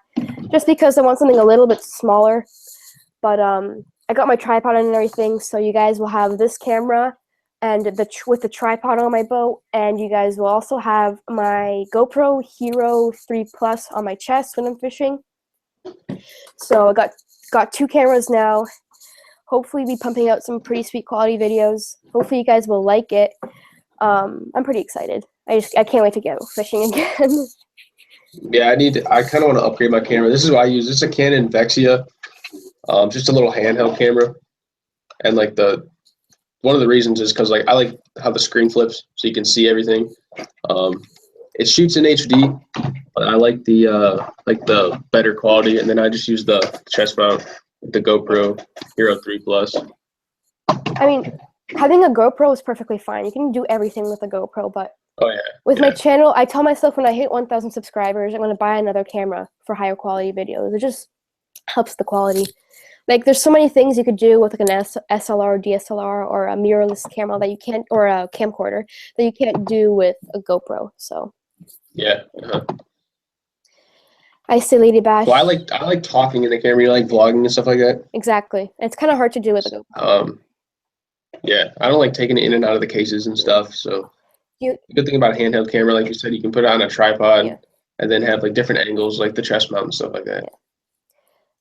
just because I want something a little bit smaller. But I got my tripod and everything, so you guys will have this camera and with the tripod on my boat, and you guys will also have my GoPro Hero 3 Plus on my chest when I'm fishing. So I got 2 cameras now. Hopefully be pumping out some pretty sweet quality videos. Hopefully you guys will like it. I'm pretty excited. I can't wait to go fishing again. Yeah, I kind of want to upgrade my camera. This is what I use. This is a Canon Vexia, just a little handheld camera. And like one of the reasons is because like I like how the screen flips so you can see everything. It shoots in HD, but I like the better quality. And then I just use the chest mount, the GoPro Hero 3 Plus. I mean, having a GoPro is perfectly fine. You can do everything with a GoPro, but with my channel, I tell myself when I hit 1,000 subscribers, I'm going to buy another camera for higher quality videos. It just helps the quality. Like, there's so many things you could do with like an SLR, DSLR, or a mirrorless camera that you can't, or a camcorder that you can't do with a GoPro. So. Yeah. I say Lady Bash. Well, I like talking in the camera. You like vlogging and stuff like that. Exactly. It's kind of hard to do with a GoPro. Yeah, I don't like taking it in and out of the cases and stuff. So the good thing about a handheld camera, like you said, you can put it on a tripod and then have like different angles, like the chest mount and stuff like that. Yeah.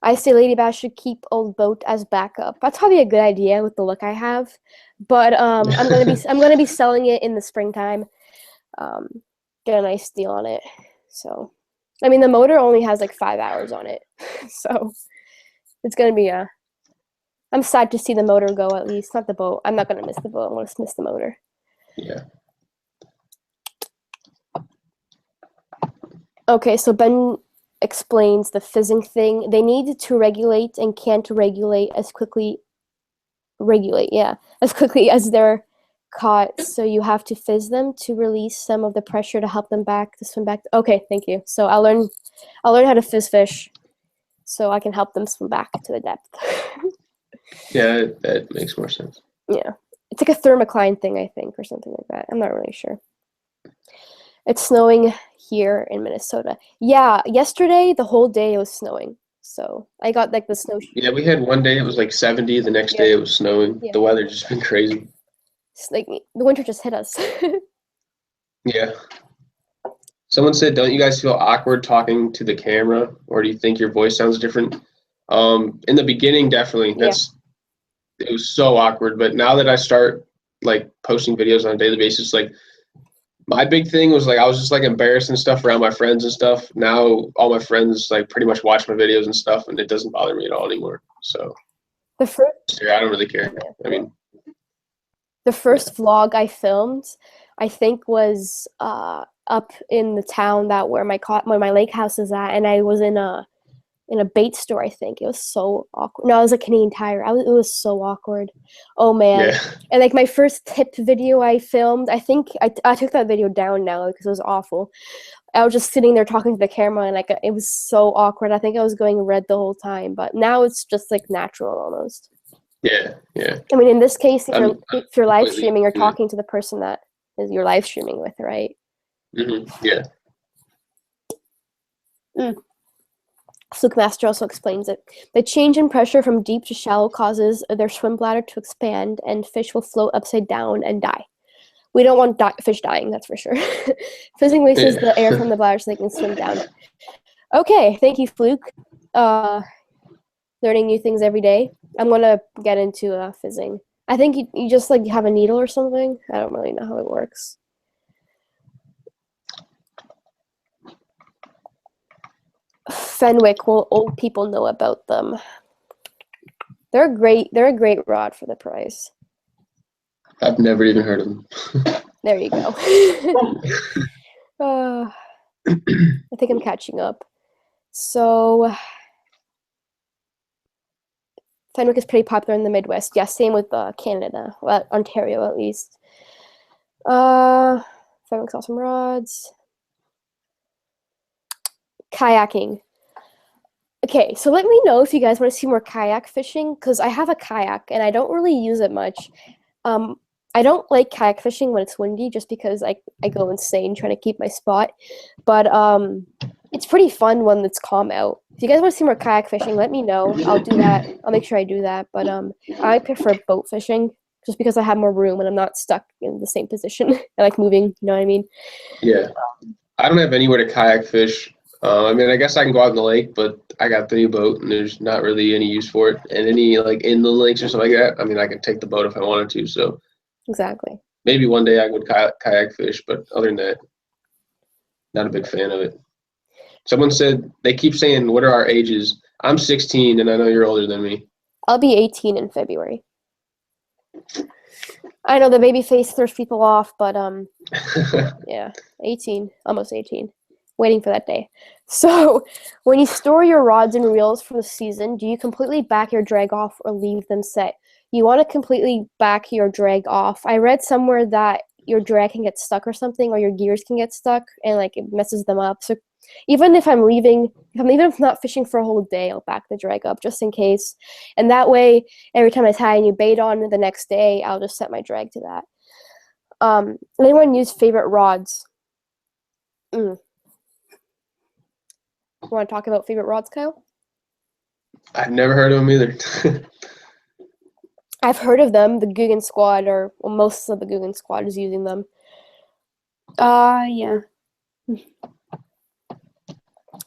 I say Lady Bash should keep old boat as backup. That's probably a good idea with the look I have. But I'm gonna be selling it in the springtime. Get a nice deal on it. So, I mean, the motor only has like 5 hours on it, so it's gonna be I'm sad to see the motor go, at least. Not the boat. I'm not gonna miss the boat. I'm gonna miss the motor. Yeah. Okay, so Ben explains the fizzing thing. They need to regulate and can't regulate as quickly. As quickly as they're caught. So you have to fizz them to release some of the pressure to help them swim back. Okay, thank you. So I'll learn how to fizz fish, so I can help them swim back to the depth. Yeah, that makes more sense. Yeah, it's like a thermocline thing, I think, or something like that. I'm not really sure. It's snowing here in Minnesota. Yeah, yesterday the whole day it was snowing. So I got like the snow. Yeah, we had one day it was like 70. The next day it was snowing. Yeah. The weather just been crazy. It's like the winter just hit us. Yeah. Someone said, don't you guys feel awkward talking to the camera, or do you think your voice sounds different? In the beginning, definitely. It was so awkward. But now that I start like posting videos on a daily basis, like My big thing was like I was just like embarrassing stuff around my friends and stuff. Now all my friends like pretty much watch my videos and stuff, and it doesn't bother me at all anymore. So The first I don't really care. I mean, the first vlog I filmed, I think was up in the town that where my lake house is at, and I was in a bait store. I think it was so awkward. No, it was a Canadian Tire. It was so awkward. Oh man. yeah. And like my first tip video I filmed, I think I took that video down now because it was awful. I was just sitting there talking to the camera, and like it was so awkward. I think I was going red the whole time, but now it's just like natural almost. Yeah, yeah. I mean, in this case, if you're live completely streaming, you're agree. talking to the person that is you're live streaming with, right? Yeah. Fluke Master also explains it. The change in pressure from deep to shallow causes their swim bladder to expand, and fish will float upside down and die. We don't want fish dying, that's for sure. Fizzing releases the air from the bladder so they can swim down. Okay, thank you, Fluke. Learning new things every day. I'm gonna get into fizzing. I think you just like have a needle or something. I don't really know how it works. Fenwick, well, old people know about them. They're great. They're a great rod for the price. I've never even heard of them. There you go. I think I'm catching up. So Fenwick is pretty popular in the Midwest. Yeah, same with Canada, well, Ontario at least. Fenwick's awesome rods. Kayaking. Okay, so let me know if you guys want to see more kayak fishing, because I have a kayak and I don't really use it much. I don't like kayak fishing when it's windy just because I go insane trying to keep my spot. But it's pretty fun when it's calm out. If you guys want to see more kayak fishing, let me know. I'll do that. I'll make sure I do that. But I prefer boat fishing just because I have more room and I'm not stuck in the same position. I like moving, you know what I mean? Yeah. I don't have anywhere to kayak fish. I mean, I guess I can go out in the lake, but I got the new boat and there's not really any use for it. And any like inland lakes or something like that, I mean, I could take the boat if I wanted to. So Exactly. maybe one day I would kayak fish, but other than that, not a big fan of it. Someone said, they keep saying, what are our ages? I'm 16 and I know you're older than me. I'll be 18 in February. I know the baby face throws people off, but yeah, 18, almost 18. Waiting for that day. So, when you store your rods and reels for the season, do you completely back your drag off or leave them set? You want to completely back your drag off. I read somewhere that your drag can get stuck or something, or your gears can get stuck, and like it messes them up. So, even if I'm not fishing for a whole day, I'll back the drag up just in case. And that way, every time I tie a new bait on the next day, I'll just set my drag to that. Anyone use favorite rods? You want to talk about favorite rods, Kyle? I've never heard of them either. I've heard of them. The Guggen Squad, or well, most of the Guggen Squad is using them. Yeah.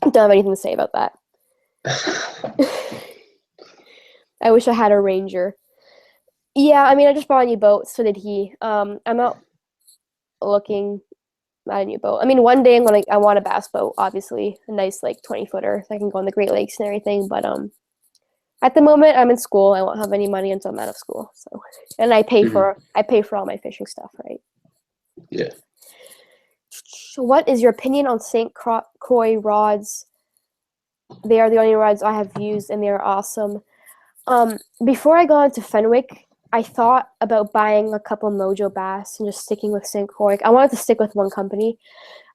Don't have anything to say about that. I wish I had a Ranger. Yeah, I mean, I just bought a new boat, so did he. I'm not looking at a new boat. I mean, one day I want a bass boat, obviously, a nice like 20-footer, so I can go on the Great Lakes and everything. But at the moment, I'm in school. I won't have any money until I'm out of school. So, and I pay for all my fishing stuff, right? Yeah. So what is your opinion on St. Croix rods? They are the only rods I have used, and they are awesome. Before I got into Fenwick, I thought about buying a couple Mojo Bass and just sticking with St. Croix. I wanted to stick with one company,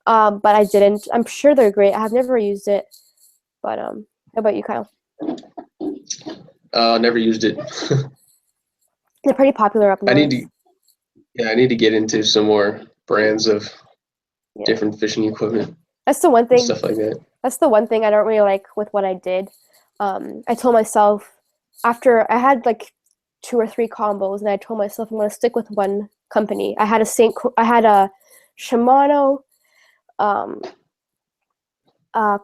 but I didn't. I'm sure they're great. I have never used it, but how about you, Kyle? Never used it. They're pretty popular up north. I need to get into some more brands of different fishing equipment. That's the one thing. Stuff like that. That's the one thing I don't really like with what I did. I told myself after I had like 2 or 3 combos, and I told myself I'm going to stick with one company. I had a Shimano,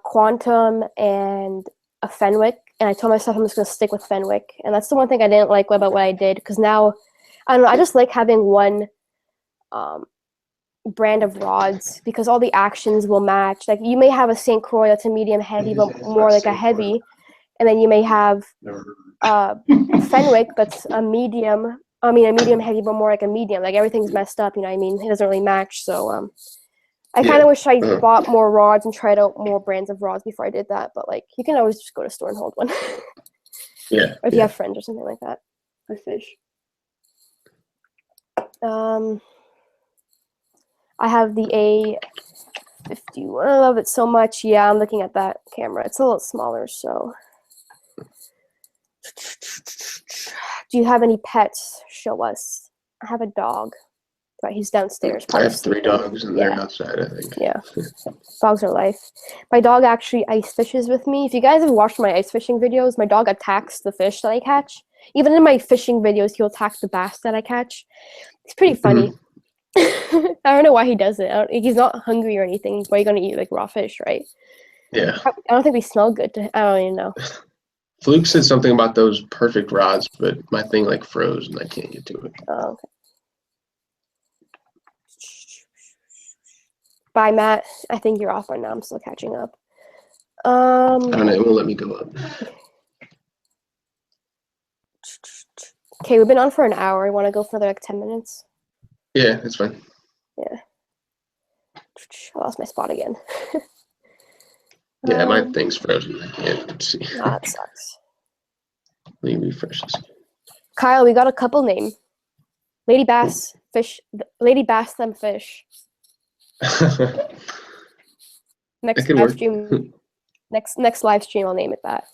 Quantum, and a Fenwick, and I told myself I'm just going to stick with Fenwick. And that's the one thing I didn't like about what I did, because now, I don't know, I just like having one brand of rods because all the actions will match. Like you may have a St. Croix that's a medium heavy, but more like a heavy, and then you may have Fenwick that's a medium. I mean, a medium heavy, but more like a medium. Like everything's messed up. You know what I mean? It doesn't really match. So I kind of wish I bought more rods and tried out more brands of rods before I did that. But like, you can always just go to store and hold one. Yeah. Or if you have friends or something like that. I fish. I have the A51. I love it so much. Yeah, I'm looking at that camera. It's a little smaller, so. Do you have any pets? Show us. I have a dog. Right, he's downstairs. I have 3 dogs and they're outside, I think. Yeah. Dogs are life. My dog actually ice fishes with me. If you guys have watched my ice fishing videos, my dog attacks the fish that I catch. Even in my fishing videos, he'll attack the bass that I catch. It's pretty funny. I don't know why he does it. He's not hungry or anything. Why are you going to eat like raw fish, right? Yeah. I don't think they smell good. I don't even know. Fluke said something about those perfect rods, but my thing like froze and I can't get to it. Oh, okay. Bye, Matt. I think you're off right now. I'm still catching up. I don't know. It won't let me go up. Okay, we've been on for an hour. You want to go for another like 10 minutes? Yeah, that's fine. Yeah. I lost my spot again. Yeah, my thing's frozen. I can't see. Oh, that sucks. Let me refresh this. Kyle, we got a couple name. Lady Bass Fish. Lady Bass them fish. Next live stream. next live stream, I'll name it that.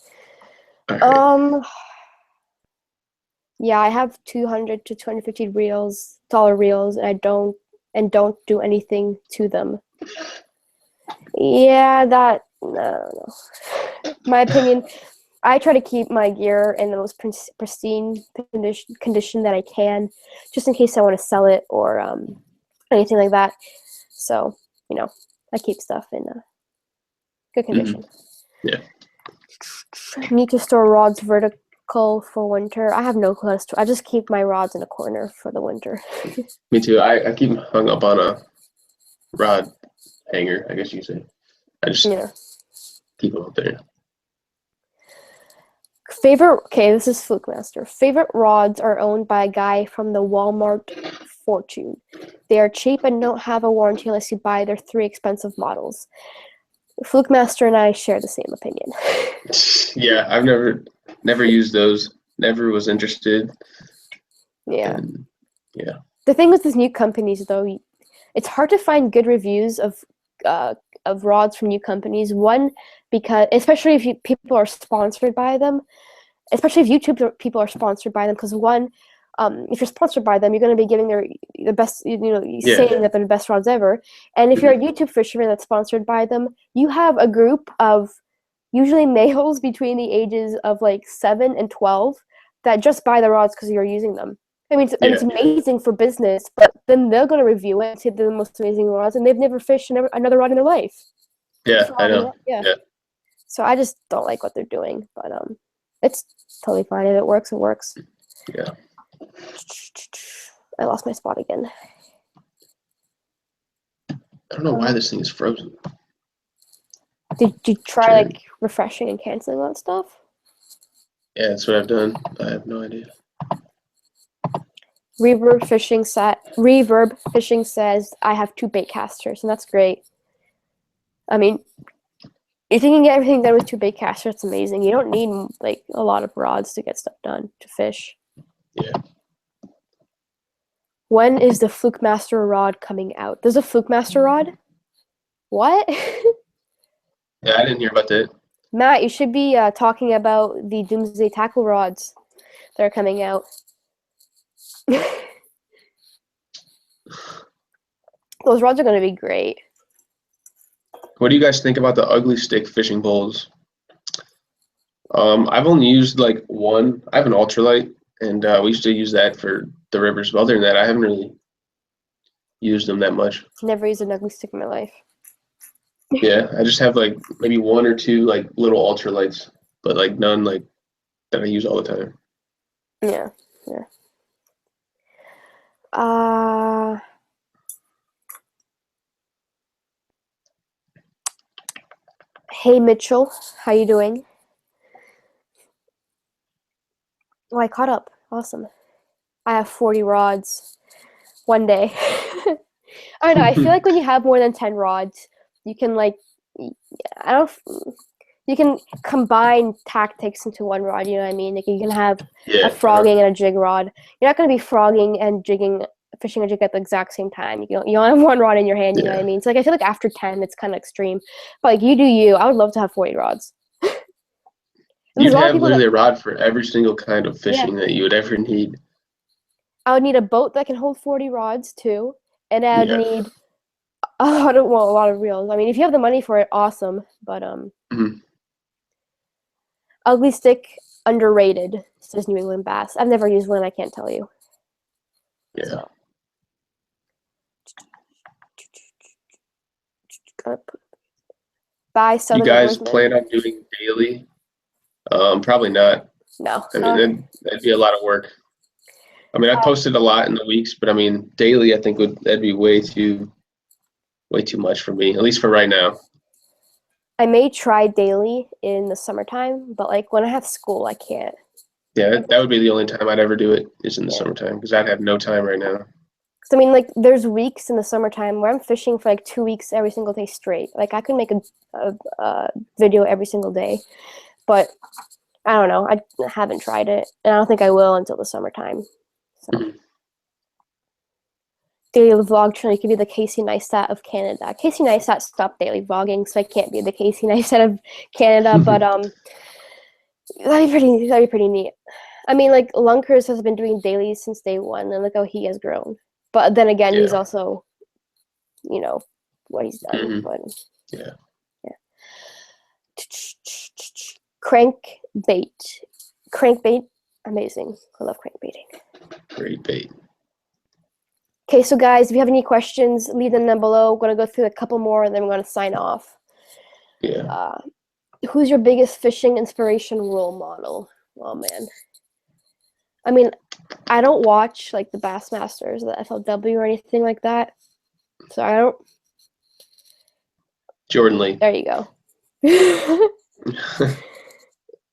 Right. Yeah, I have 200 to 250 dollar reels, and I don't do anything to them. Yeah, no. My opinion, I try to keep my gear in the most pristine condition that I can, just in case I want to sell it or anything like that. So, you know, I keep stuff in good condition. Mm-hmm. Yeah. Need to store rods vertical for winter. I have no clue how to store. I just keep my rods in a corner for the winter. Me too. I keep them hung up on a rod hanger, I guess you say. I just keep them up there. Okay, this is Fluke Master. Favorite rods are owned by a guy from the Walmart fortune. They are cheap and don't have a warranty unless you buy their 3 expensive models. Fluke Master and I share the same opinion. Yeah, I've never used those. Never was interested. Yeah. And, yeah. The thing with these new companies, though, it's hard to find good reviews of rods from new companies. One, because especially if people are sponsored by them, especially if YouTube people are sponsored by them, because one, if you're sponsored by them, you're going to be giving the best, saying that they're the best rods ever. And if you're a YouTube fisherman that's sponsored by them, you have a group of usually males between the ages of like 7 and 12 that just buy the rods because you're using them. I mean, it's amazing for business, but then they're going to review it and say they're the most amazing rods, and they've never fished another rod in their life. Yeah, I know. Yeah. So I just don't like what they're doing, but it's totally fine. If it works, it works. Yeah. I lost my spot again. I don't know why this thing is frozen. Did you try like refreshing and canceling that stuff? Yeah, that's what I've done. I have no idea. Reverb Fishing says I have 2 bait casters, and that's great. I mean, if you can get everything done with 2 bait casters, it's amazing. You don't need like a lot of rods to get stuff done to fish. Yeah. When is the Fluke Master rod coming out? There's a Fluke Master rod? What? Yeah, I didn't hear about that. Matt, you should be talking about the Doomsday tackle rods that are coming out. Those rods are going to be great. What do you guys think about the ugly stick fishing poles? I've only used like one. I have an ultralight, and we used to use that for the rivers. But other than that, I haven't really used them that much. Never used an ugly stick in my life. Yeah, I just have like maybe 1 or 2 like little ultralights, but like none like that I use all the time. Yeah. Hey Mitchell, how you doing? Oh, I caught up. Awesome. I have 40 rods one day. I don't know. I feel like when you have more than 10 rods, you can like, I don't. You can combine tactics into one rod. You know what I mean? Like you can have a frogging and a jig rod. You're not going to be frogging and jigging, fishing a jig at the exact same time. You only have one rod in your hand. You know what I mean? So like I feel like after 10, it's kind of extreme. But like you do you. I would love to have 40 rods. You'd have literally a rod for every single kind of fishing that you would ever need. I would need a boat that can hold 40 rods too, and I'd need a lot of reels. I mean, if you have the money for it, awesome. But ugly stick, underrated, says New England Bass. I've never used one. I can't tell you. Yeah. So. Bye, Southern. You guys plan on doing daily? Probably not. No. I mean, that'd be a lot of work. I mean, I posted a lot in the weeks, but I mean, daily I think that'd be way too much for me, at least for right now. I may try daily in the summertime, but like when I have school, I can't. Yeah, that would be the only time I'd ever do it is in the summertime because I'd have no time right now. Because I mean, like there's weeks in the summertime where I'm fishing for like 2 weeks every single day straight. Like I could make a video every single day, but I don't know. I haven't tried it, and I don't think I will until the summertime. So. Daily vlog trying to be the Casey Neistat of Canada. Casey Neistat stopped daily vlogging, so I can't be the Casey Neistat of Canada. But that'd be pretty neat. I mean, like Lunkers has been doing dailies since day one, and look how he has grown. But then again, he's also, you know, what he's done. But yeah. Crankbait, amazing. I love crankbaiting. Great bait. Okay, so guys, if you have any questions, leave them down below. We're going to go through a couple more, and then we're going to sign off. Yeah. Who's your biggest fishing inspiration role model? Oh, man. I mean, I don't watch, like, the Bassmasters, the FLW, or anything like that. So I don't... Jordan Lee. There you go.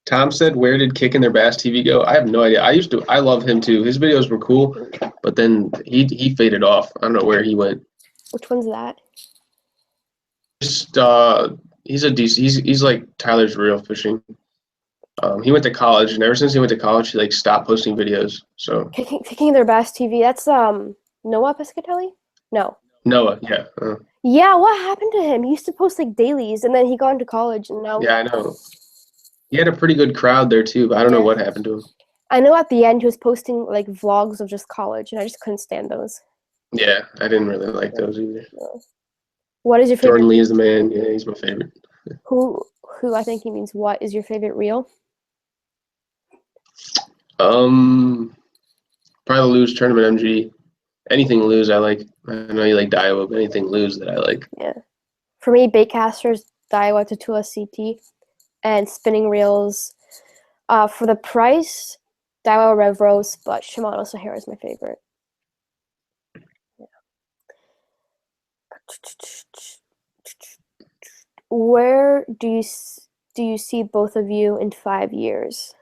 Tom said, where did Kicking Their Bass TV go? I have no idea. I love him too. His videos were cool, but then he faded off. I don't know where he went. Which one's that? Just he's a decent. He's like Tyler's Real Fishing. He went to college, and ever since he went to college, he like stopped posting videos. So Kicking Their Bass TV. That's Noah Pescatelli? No. Noah, yeah. Yeah, what happened to him? He used to post like dailies, and then he got into college, and now. Yeah, I know. He had a pretty good crowd there too, but I don't know what happened to him. I know at the end he was posting like vlogs of just college, and I just couldn't stand those. Yeah, I didn't really like those either. What is your favorite? Jordan Lee is the man. Yeah, he's my favorite. Who I think he means what is your favorite reel? Probably Lou's Tournament MG. Anything Lou's I like. I know you like Daiwa, but anything Lou's that I like. Yeah. For me, baitcasters, Daiwa Tatula CT, and spinning reels. For the price, Daiwa Revros, but Shimano Sahara is my favorite. Yeah. Where do you see both of you in 5 years?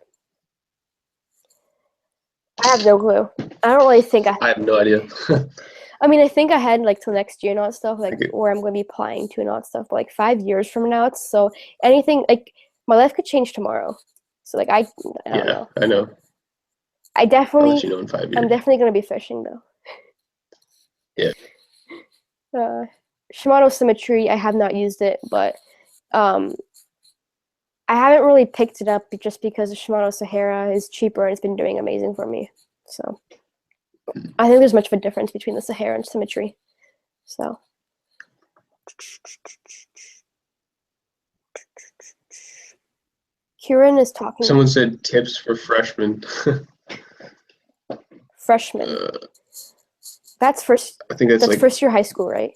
I have no clue. I don't really think I have no idea. I mean, I think ahead like till next year and all that stuff, like where I'm going to be applying to and all that stuff. But like 5 years from now, it's so anything like my life could change tomorrow. So like I don't know. I know. I definitely. I'll let you know in 5 years. I'm definitely going to be fishing though. Yeah. Shimano Symmetry, I have not used it, but I haven't really picked it up just because the Shimano Sahara is cheaper and it's been doing amazing for me. So I think there's much of a difference between the Sahara and Symmetry. So Kieran is talking. Someone said tips for freshmen. Freshmen. That's first. I think that's like first year high school, right?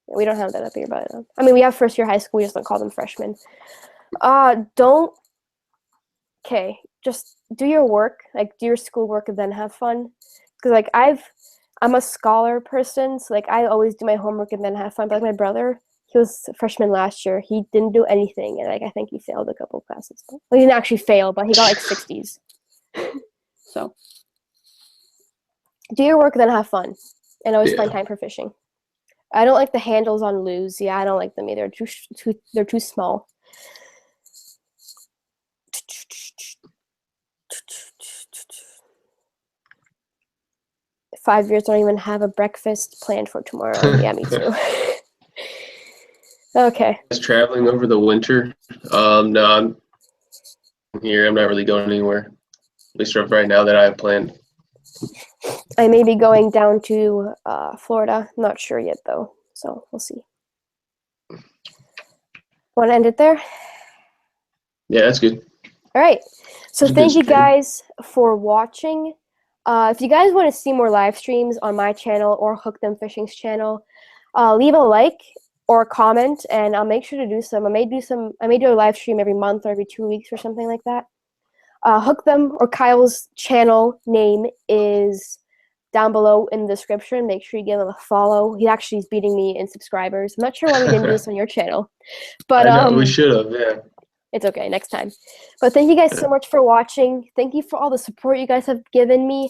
We don't have that up here, but I mean, we have first year high school. We just don't call them freshmen. Okay, just do your work, like do your schoolwork, and then have fun. Because like I'm a scholar person, so like I always do my homework and then have fun. But like my brother, he was a freshman last year. He didn't do anything, and like I think he failed a couple of classes. Well, he didn't actually fail, but he got like 60s. So do your work, then have fun, and always find time for fishing. I don't like the handles on lures. Yeah, I don't like them either. They're too small. Five years don't even have a breakfast planned for tomorrow. Yeah, me too. Okay. Just traveling over the winter. No, I'm here. I'm not really going anywhere. At least right now that I have planned. I may be going down to Florida. Not sure yet though, so we'll see. Want to end it there? Yeah, that's good. All right. So thank you guys for watching. If you guys want to see more live streams on my channel or Hook Them Fishing's channel, leave a like or a comment, and I'll make sure to do some. I may do a live stream every month or every 2 weeks or something like that. Hook Them or Kyle's channel name is down below in the description. Make sure you give him a follow. He actually is beating me in subscribers. I'm not sure why we didn't do this on your channel, but I know, we should have. Yeah. It's okay, next time. But thank you guys so much for watching. Thank you for all the support you guys have given me.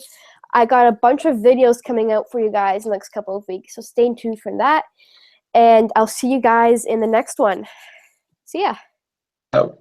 I got a bunch of videos coming out for you guys in the next couple of weeks, so stay tuned for that. And I'll see you guys in the next one. See ya. Oh.